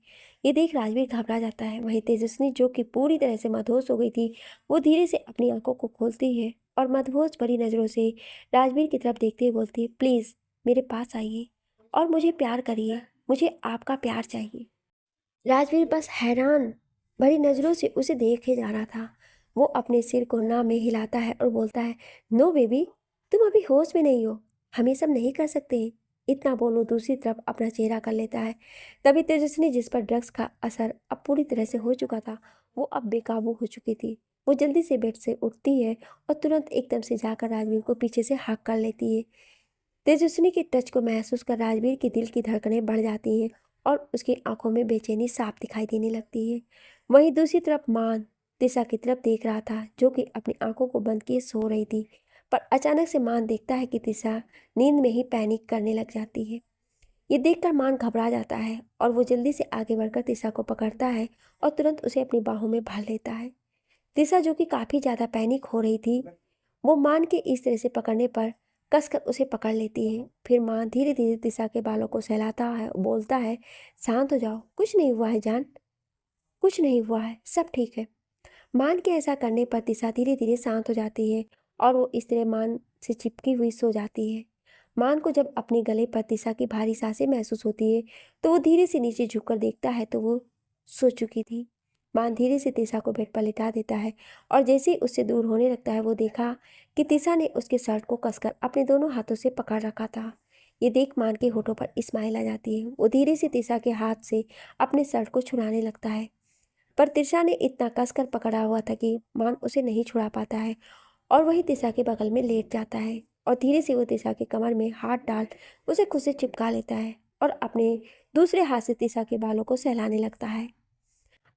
ये देख राजवीर घबरा जाता है। वहीं तेजस्विनी, जो कि पूरी तरह से मदहोश हो गई थी, वो धीरे से अपनी आंखों को खोलती है और मदहोश भरी नज़रों से राजवीर की तरफ देखते हुए बोलती है, प्लीज़ मेरे पास आइए और मुझे प्यार करिए। मुझे आपका प्यार चाहिए। राजवीर बस हैरान भरी नज़रों से उसे देखे जा रहा था। वो अपने सिर को ना में हिलाता है और बोलता है, नो बेबी, तुम अभी होश में नहीं हो। हम ये सब नहीं कर सकते। इतना बोलो दूसरी तरफ अपना चेहरा कर लेता है। तभी तेजस्विनी, जिस पर ड्रग्स का असर अब पूरी तरह से हो चुका था, वो अब बेकाबू हो चुकी थी। वो जल्दी से बेड से उठती है और तुरंत एकदम से जाकर राजवीर को पीछे से हक कर लेती है। तेजस्विनी के टच को महसूस कर राजवीर के दिल की धड़कनें बढ़ जाती हैं और उसकी आंखों में बेचैनी साफ दिखाई देने लगती है। वहीं दूसरी तरफ मान दिशा की तरफ देख रहा था, जो कि अपनी आंखों को बंद किए सो रही थी। पर अचानक से मान देखता है कि दिशा नींद में ही पैनिक करने लग जाती है। ये देखकर मान घबरा जाता है और वो जल्दी से आगे बढ़कर दिशा को पकड़ता है और तुरंत उसे अपनी बाहों में भर लेता है। दिशा, जो कि काफ़ी ज़्यादा पैनिक हो रही थी, वो मान के इस तरह से पकड़ने पर कसकर उसे पकड़ लेती है। फिर मान धीरे धीरे दिशा के बालों को सहलाता है और बोलता है, शांत हो जाओ, कुछ नहीं हुआ है जान, कुछ नहीं हुआ है, सब ठीक है। मान के ऐसा करने पर दिशा धीरे धीरे शांत हो जाती है और वो इस तरह मान से चिपकी हुई सो जाती है। मान को जब अपने गले पर दिशा की भारी सांसें महसूस होती है तो वो धीरे से नीचे झुककर देखता है तो वो सो चुकी थी। मान धीरे से तिशा को बेड पर लिटा देता है और जैसे ही उससे दूर होने लगता है वो देखा कि तिशा ने उसके शर्ट को कसकर अपने दोनों हाथों से पकड़ रखा था। ये देख मान के होठों पर स्माइल आ जाती है। वो धीरे से तिशा के हाथ से अपने शर्ट को छुड़ाने लगता है, पर तिशा ने इतना कसकर पकड़ा हुआ था कि मान उसे नहीं छुड़ा पाता है और वही तिशा के बगल में लेट जाता है और धीरे से वो तिशा के कमर में हाथ डाल उसे खुद से चिपका लेता है और अपने दूसरे हाथ से तिशा के बालों को सहलाने लगता है।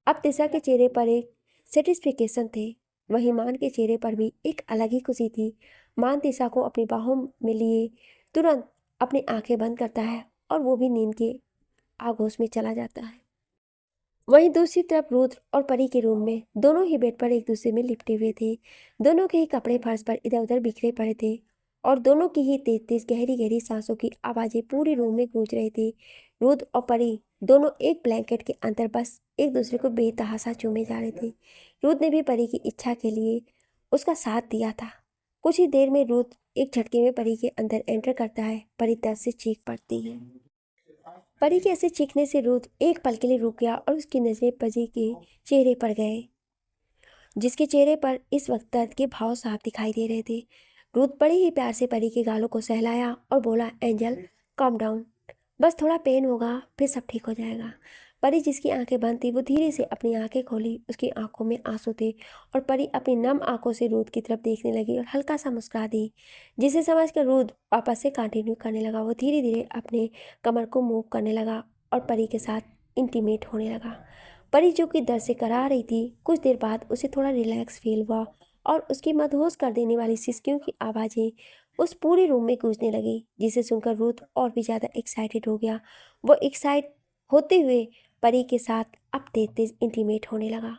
अब तिशा के चेहरे पर एक सेटिस्फिकेशन थे, वहीं मान के चेहरे पर भी एक अलग ही खुशी थी। मान तिशा को अपनी बाहों में लिए तुरंत अपनी आंखें बंद करता है और वो भी नींद के आगोश में चला जाता है। वहीं दूसरी तरफ रुद्र और परी के रूम में दोनों ही बेड पर एक दूसरे में लिपटे हुए थे। दोनों के ही कपड़े फर्श पर इधर उधर बिखरे पड़े थे और दोनों की ही तेज तेज गहरी गहरी सांसों की आवाजें पूरे रूम में गूंज रही थी। रुद्र और परी दोनों एक ब्लैंकेट के अंदर बस एक दूसरे को बेतहाशा चूमे जा रहे थे। रुद्र ने भी परी की इच्छा के लिए उसका साथ दिया था। कुछ ही देर में रुद्र एक झटके में परी के अंदर एंटर करता है। परी दर्द से चीख पड़ती है। परी के ऐसे चीखने से रुद्र एक पल के लिए रुक गया और उसकी नजरें परी के चेहरे पर गए, जिसके चेहरे पर इस वक्त दर्द के भाव साफ दिखाई दे रहे थे। रुद्र बड़े ही प्यार से परी के गालों को सहलाया और बोला, एंजल कम डाउन, बस थोड़ा पेन होगा, फिर सब ठीक हो जाएगा। परी, जिसकी आंखें बंद थी, वो धीरे से अपनी आंखें खोली। उसकी आंखों में आंसू थे और परी अपनी नम आंखों से रुद्र की तरफ देखने लगी और हल्का सा मुस्कुरा दी, जिसे समझकर रुद्र वापस से कंटिन्यू करने लगा। वो धीरे धीरे अपने कमर को मूव करने लगा और परी के साथ इंटीमेट होने लगा। परी, जो कि दर्द से करा रही थी, कुछ देर बाद उसे थोड़ा रिलैक्स फील हुआ और उसकी मदहोश कर देने वाली सिसकियों की आवाज़ें उस पूरे रूम में गूंजने लगी, जिसे सुनकर रुद्र और भी ज़्यादा एक्साइटेड हो गया। वो एक्साइट होते हुए परी के साथ अब तेज तेज इंटीमेट होने लगा।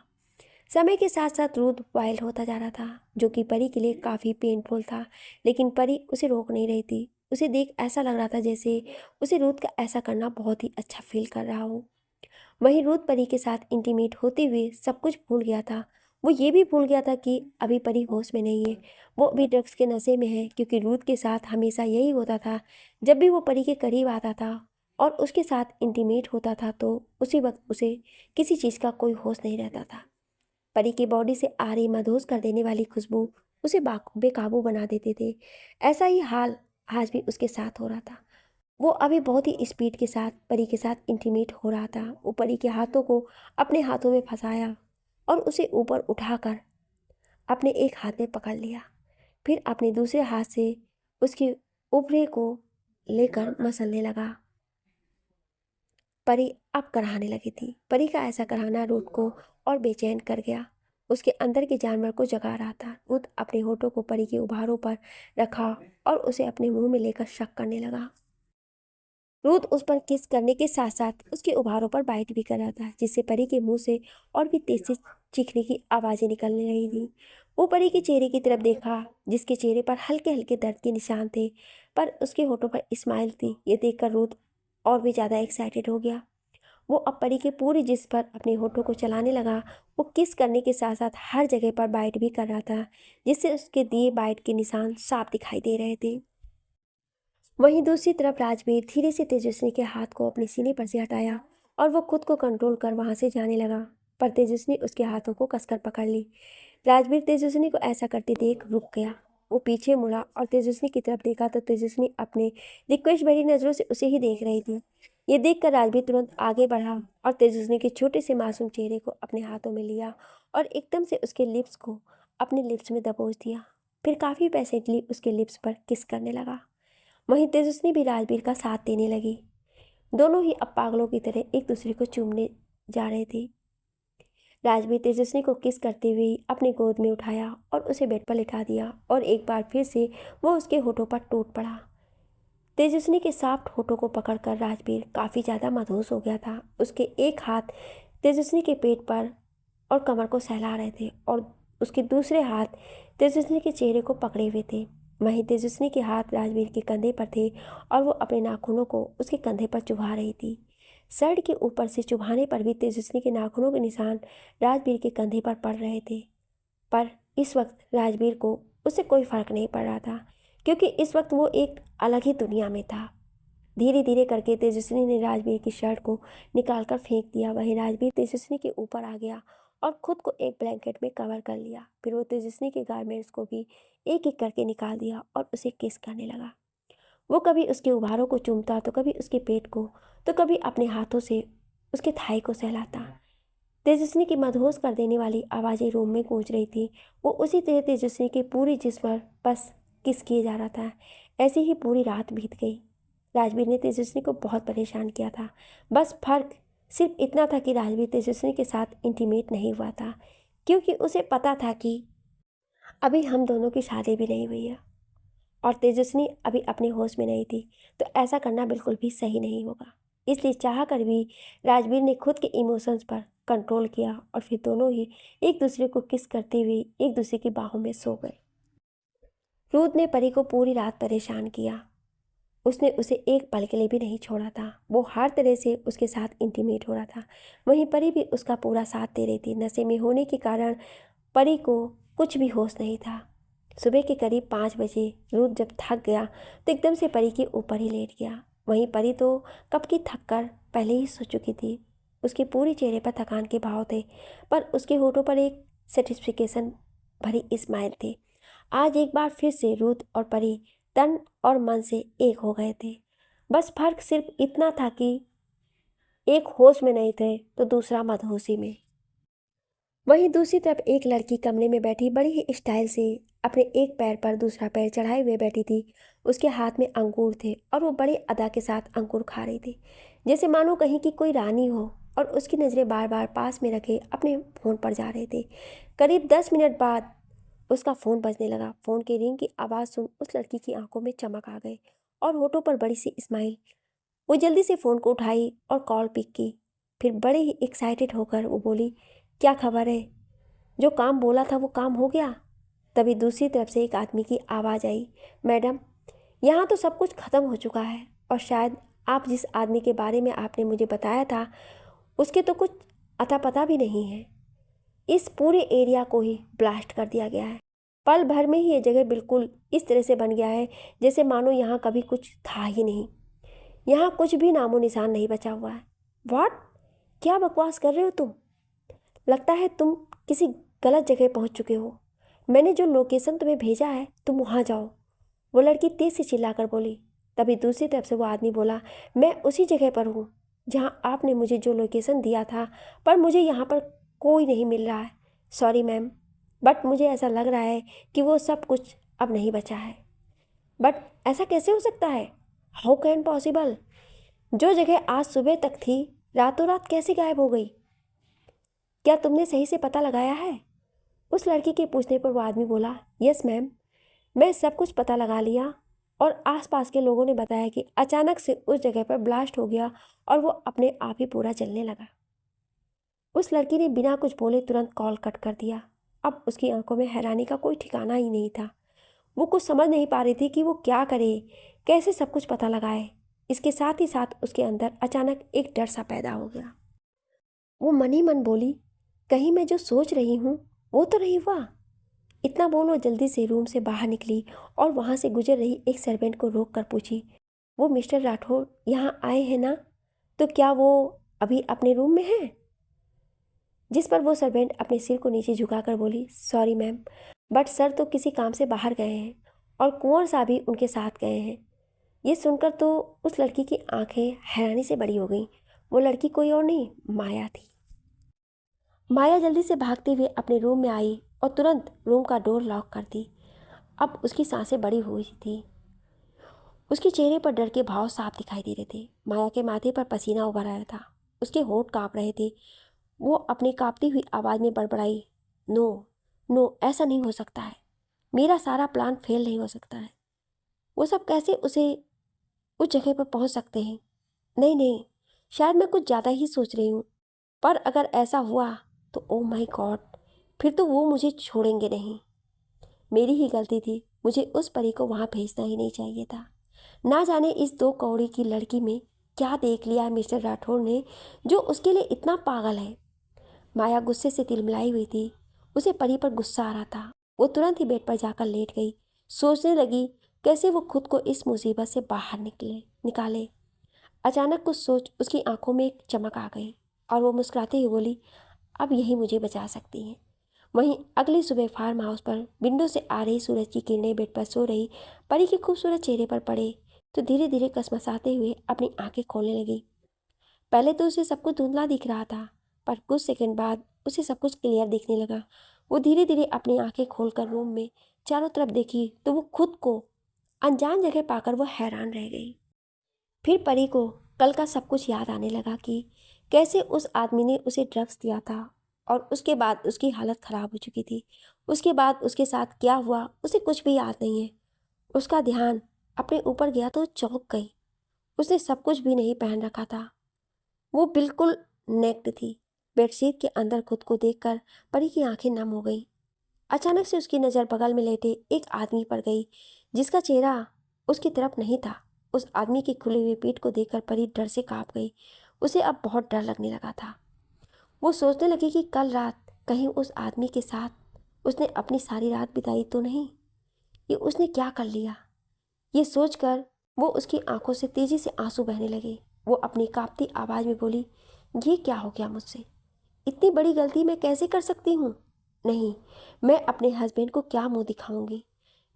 समय के साथ साथ रुद्र वाइल्ड होता जा रहा था, जो कि परी के लिए काफ़ी पेनफुल था, लेकिन परी उसे रोक नहीं रही थी। उसे देख ऐसा लग रहा था जैसे उसे रुद्र का ऐसा करना बहुत ही अच्छा फील कर रहा हो। वहीं रुद्र परी के साथ इंटीमेट होते हुए सब कुछ भूल गया था। वो ये भी भूल गया था कि अभी परी होश में नहीं है, वो अभी ड्रग्स के नशे में है, क्योंकि रुद्र के साथ हमेशा यही होता था। जब भी वो परी के करीब आता था और उसके साथ इंटीमेट होता था तो उसी वक्त उसे किसी चीज़ का कोई होश नहीं रहता था। परी की बॉडी से आ रही मदहोश कर देने वाली खुशबू उसे बेकाबू बना देते थे। ऐसा ही हाल आज भी उसके साथ हो रहा था। वो अभी बहुत ही स्पीड के साथ परी के साथ इंटीमेट हो रहा था। वो परी के हाथों को अपने हाथों में फंसाया और उसे ऊपर उठाकर अपने एक हाथ में पकड़ लिया। फिर अपने दूसरे हाथ से उसके ऊपरे को लेकर मसलने लगा। परी अब कराहने लगी थी। परी का ऐसा कराहना रूथ को और बेचैन कर गया। उसके अंदर के जानवर को जगा रहा था। रूथ अपने होठों को परी के उभारों पर रखा और उसे अपने मुंह में लेकर शक करने लगा। रूथ उस पर किस करने के साथ साथ उसके उभारों पर बाइट भी कर रहा था, जिससे परी के मुंह से और भी तेज से चीखने की आवाज़ें निकलने लगी थी। वो परी के चेहरे की तरफ देखा, जिसके चेहरे पर हल्के हल्के दर्द के निशान थे, पर उसके होठों पर स्माइल थी। ये देखकर रूथ और भी ज़्यादा एक्साइटेड हो गया। वो अब परी के पूरे जिस्म पर अपने होठों को चलाने लगा। वो किस करने के साथ साथ हर जगह पर बाइट भी कर रहा था, जिससे उसके दिए बाइट के निशान साफ दिखाई दे रहे थे। वहीं दूसरी तरफ राजवीर धीरे से तेजस्विनी के हाथ को अपने सीने पर से हटाया और वो खुद को कंट्रोल कर वहां से जाने लगा, पर तेजस्विनी उसके हाथों को कसकर पकड़ ली। राजवीर तेजस्विनी को ऐसा करते देख रुक गया। वो पीछे मुड़ा और तेजस्विनी की तरफ देखा तो तेजस्विनी अपने रिक्वेस्ट भरी नज़रों से उसे ही देख रही थी। ये देखकर राजवीर तुरंत आगे बढ़ा और तेजस्विनी के छोटे से मासूम चेहरे को अपने हाथों में लिया और एकदम से उसके लिप्स को अपने लिप्स में दबोच दिया। फिर काफ़ी पेशेंटली उसके लिप्स पर किस करने लगा। वहीं तेजस्विनी भी राजवीर का साथ देने लगी। दोनों ही अब पागलों की तरह एक दूसरे को चूमने जा रहे थे। राजवीर तेजस्विनी को किस करते हुए अपनी गोद में उठाया और उसे बेड पर लिटा दिया और एक बार फिर से वो उसके होठों पर टूट पड़ा। तेजस्विनी के सॉफ्ट होठों को पकड़कर राजवीर काफ़ी ज़्यादा मदहोश हो गया था। उसके एक हाथ तेजस्विनी के पेट पर और कमर को सहला रहे थे और उसके दूसरे हाथ तेजस्विनी के चेहरे को पकड़े हुए थे। वहीं तेजस्विनी के हाथ राजवीर के कंधे पर थे और वो अपने नाखूनों को उसके कंधे पर चुभा रही थी। शर्ट के ऊपर से चुभाने पर भी तेजस्विनी के नाखूनों के निशान राजवीर के कंधे पर पड़ रहे थे, पर इस वक्त राजवीर को उससे कोई फर्क नहीं पड़ रहा था, क्योंकि इस वक्त वो एक अलग ही दुनिया में था। धीरे धीरे करके तेजस्विनी ने राजवीर की शर्ट को निकालकर फेंक दिया। वहीं राजवीर तेजस्विनी के ऊपर आ गया और खुद को एक ब्लैंकेट में कवर कर लिया। फिर वो तेजस्विनी के गारमेंट्स को भी एक एक करके निकाल दिया और उसे किस करने लगा। वो कभी उसके उभारों को चूमता तो कभी उसके पेट को, तो कभी अपने हाथों से उसके थाई को सहलाता। तेजस्विनी की मदहोश कर देने वाली आवाज़ें रूम में गूंज रही थी। वो उसी तरह तेजस्विनी के पूरी जिस्म पर बस किस किए जा रहा था। ऐसी ही पूरी रात बीत गई। राजवीर ने तेजस्विनी को बहुत परेशान किया था। बस फर्क सिर्फ इतना था कि राजवीर तेजस्विनी के साथ इंटीमेट नहीं हुआ था, क्योंकि उसे पता था कि अभी हम दोनों की शादी भी नहीं हुई है और तेजस्विनी अभी अपने होश में नहीं थी, तो ऐसा करना बिल्कुल भी सही नहीं होगा। इसलिए चाह कर भी राजवीर ने खुद के इमोशंस पर कंट्रोल किया और फिर दोनों ही एक दूसरे को किस करते हुए एक दूसरे की बाहों में सो गए। रूथ ने परी को पूरी रात परेशान किया। उसने उसे एक पल के लिए भी नहीं छोड़ा था। वो हर तरह से उसके साथ इंटीमेट हो रहा था। वहीं परी भी उसका पूरा साथ दे रही थी। नशे में होने के कारण परी को कुछ भी होश नहीं था। सुबह के करीब 5 बजे रूथ जब थक गया तो एकदम से परी के ऊपर ही लेट गया। वहीं परी तो कब की थक कर पहले ही सो चुकी थी। उसके पूरे चेहरे पर थकान के भाव थे, पर उसके होठों पर एक सेटिस्फिकेशन भरी स्माइल थी। आज एक बार फिर से रूथ और परी तन और मन से एक हो गए थे। बस फर्क सिर्फ इतना था कि एक होश में नहीं थे तो दूसरा मदहोशी में। वहीं दूसरी तरफ एक लड़की कमरे में बैठी बड़ी ही स्टाइल से अपने एक पैर पर दूसरा पैर चढ़ाए हुए बैठी थी। उसके हाथ में अंगूर थे और वो बड़ी अदा के साथ अंगूर खा रही थी, जैसे मानो कहीं की कोई रानी हो। और उसकी नज़रें बार बार पास में रखे अपने फ़ोन पर जा रहे थे। करीब 10 मिनट बाद उसका फ़ोन बजने लगा। फ़ोन की रिंग की आवाज़ सुन उस लड़की की आंखों में चमक आ गई और होठों पर बड़ी सी स्माइल। वो जल्दी से फ़ोन को उठाई और कॉल पिक की। फिर बड़े ही एक्साइटेड होकर वो बोली, क्या खबर है? जो काम बोला था वो काम हो गया? तभी दूसरी तरफ से एक आदमी की आवाज़ आई, मैडम, यहाँ तो सब कुछ ख़त्म हो चुका है और शायद आप जिस आदमी के बारे में आपने मुझे बताया था उसके तो कुछ अता पता भी नहीं है। इस पूरे एरिया को ही ब्लास्ट कर दिया गया है। पल भर में ही ये जगह बिल्कुल इस तरह से बन गया है जैसे मानो यहाँ कभी कुछ था ही नहीं। यहाँ कुछ भी नामो निशान नहीं बचा हुआ है। व्हाट? क्या बकवास कर रहे हो तुम? लगता है तुम किसी गलत जगह पहुँच चुके हो। मैंने जो लोकेशन तुम्हें भेजा है तुम वहाँ जाओ, वो लड़की तेज से चिल्लाकर बोली। तभी दूसरी तरफ से वो आदमी बोला, मैं उसी जगह पर हूँ जहाँ आपने मुझे जो लोकेशन दिया था, पर मुझे यहाँ पर कोई नहीं मिल रहा है। सॉरी मैम, बट मुझे ऐसा लग रहा है कि वो सब कुछ अब नहीं बचा है। बट ऐसा कैसे हो सकता है? How can possible? जो जगह आज सुबह तक थी रातों रात कैसे गायब हो गई? क्या तुमने सही से पता लगाया है? उस लड़की के पूछने पर वो आदमी बोला, यस मैम, मैं सब कुछ पता लगा लिया और आसपास के लोगों ने बताया कि अचानक से उस जगह पर ब्लास्ट हो गया और वो अपने आप ही पूरा जलने लगा। उस लड़की ने बिना कुछ बोले तुरंत कॉल कट कर दिया। अब उसकी आंखों में हैरानी का कोई ठिकाना ही नहीं था। वो कुछ समझ नहीं पा रही थी कि वो क्या करे, कैसे सब कुछ पता लगाए। इसके साथ ही साथ उसके अंदर अचानक एक डर सा पैदा हो गया। वो मन ही मन बोली, कहीं मैं जो सोच रही हूँ वो तो नहीं हुआ। इतना बोल वो जल्दी से रूम से बाहर निकली और वहाँ से गुजर रही एक सर्वेंट को रोक कर पूछी, वो मिस्टर राठौर यहाँ आए हैं ना? तो क्या वो अभी अपने रूम में हैं? जिस पर वो सर्वेंट अपने सिर को नीचे झुकाकर बोली, सॉरी मैम, बट सर तो किसी काम से बाहर गए हैं और कुंवर साहब भी उनके साथ गए हैं। ये सुनकर तो उस लड़की की आंखें हैरानी से बड़ी हो गईं। वो लड़की कोई और नहीं, माया थी। माया जल्दी से भागते हुए अपने रूम में आई और तुरंत रूम का डोर लॉक कर दी। अब उसकी सांसें बड़ी हुई थी। उसके चेहरे पर डर के भाव साफ दिखाई दे रहे थे। माया के माथे पर पसीना उभर आया था, उसके होंठ कांप रहे थे। वो अपनी कांपती हुई आवाज़ में बड़बड़ाई, नो नो, ऐसा नहीं हो सकता है। मेरा सारा प्लान फेल नहीं हो सकता है। वो सब कैसे उसे उस जगह पर पहुंच सकते हैं? नहीं नहीं, शायद मैं कुछ ज़्यादा ही सोच रही हूँ। पर अगर ऐसा हुआ तो ओ माय गॉड, फिर तो वो मुझे छोड़ेंगे नहीं। मेरी ही गलती थी, मुझे उस परी को वहाँ भेजना ही नहीं चाहिए था। ना जाने इस दो कौड़ी की लड़की में क्या देख लिया है मिस्टर राठौर ने जो उसके लिए इतना पागल है। माया गुस्से से तिलमिलाई हुई थी। उसे परी पर गुस्सा आ रहा था। वो तुरंत ही बेड पर जाकर लेट गई। सोचने लगी कैसे वो खुद को इस मुसीबत से बाहर निकाले। अचानक कुछ सोच उसकी आंखों में एक चमक आ गई और वो मुस्कुराते हुए बोली, अब यही मुझे बचा सकती हैं। वहीं अगली सुबह फार्म हाउस पर विंडो से आ रही सूरज की किरणें बेड पर सो रही परी के खूबसूरत चेहरे पर पड़े तो धीरे धीरे कसमसाते हुए अपनी आंखें खोलने लगी। पहले तो उसे सब कुछ धुंधला दिख रहा था, पर कुछ सेकंड बाद उसे सब कुछ क्लियर दिखने लगा। वो धीरे धीरे अपनी आंखें खोलकर रूम में चारों तरफ देखी तो वो खुद को अनजान जगह पाकर वो हैरान रह गई। फिर परी को कल का सब कुछ याद आने लगा कि कैसे उस आदमी ने उसे ड्रग्स दिया था और उसके बाद उसकी हालत ख़राब हो चुकी थी। उसके बाद उसके साथ क्या हुआ उसे कुछ भी याद नहीं है। उसका ध्यान अपने ऊपर गया तो चौंक गई। उसने सब कुछ भी नहीं पहन रखा था, वो बिल्कुल नेक्ड थी। बेडशीट के अंदर खुद को देखकर परी की आंखें नम हो गई। अचानक से उसकी नज़र बगल में लेटे एक आदमी पर गई जिसका चेहरा उसकी तरफ नहीं था। उस आदमी की खुली हुई पीठ को देखकर परी डर से कांप गई। उसे अब बहुत डर लगने लगा था। वो सोचने लगी कि कल रात कहीं उस आदमी के साथ उसने अपनी सारी रात बिताई तो नहीं। ये उसने क्या कर लिया? ये सोचकर वो उसकी आंखों से तेजी से आंसू बहने लगे। वो अपनी कांपती आवाज़ में बोली, ये क्या हो गया मुझसे? इतनी बड़ी गलती मैं कैसे कर सकती हूँ? नहीं, मैं अपने हस्बैंड को क्या मुंह दिखाऊंगी?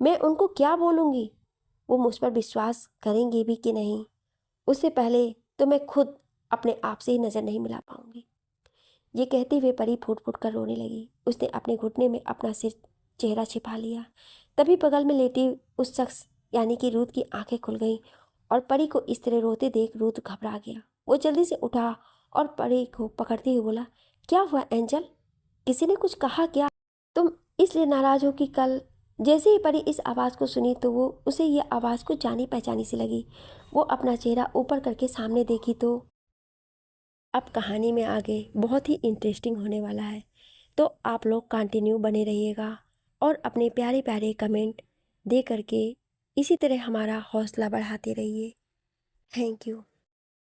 मैं उनको क्या बोलूँगी? वो मुझ पर विश्वास करेंगे भी कि नहीं? उससे पहले तो मैं खुद अपने आप से ही नज़र नहीं मिला पाऊंगी। ये कहते हुए परी फूट फूट कर रोने लगी। उसने अपने घुटने में अपना सिर चेहरा छिपा लिया। तभी बगल में लेटी उस शख्स यानी कि रूथ की आंखें खुल गईं और परी को इस तरह रोते देख रूथ घबरा गया। वो जल्दी से उठा और परी को पकड़ते हुए बोला, क्या हुआ एंजल? किसी ने कुछ कहा क्या? तुम इसलिए नाराज हो कि कल? जैसे ही परी इस आवाज़ को सुनी तो वो उसे ये आवाज़ को जानी पहचानी सी लगी। वो अपना चेहरा ऊपर करके सामने देखी तो अब कहानी में आगे बहुत ही इंटरेस्टिंग होने वाला है। तो आप लोग कंटिन्यू बने रहिएगा और अपने प्यारे प्यारे कमेंट दे करके इसी तरह हमारा हौसला बढ़ाते रहिए। Thank you.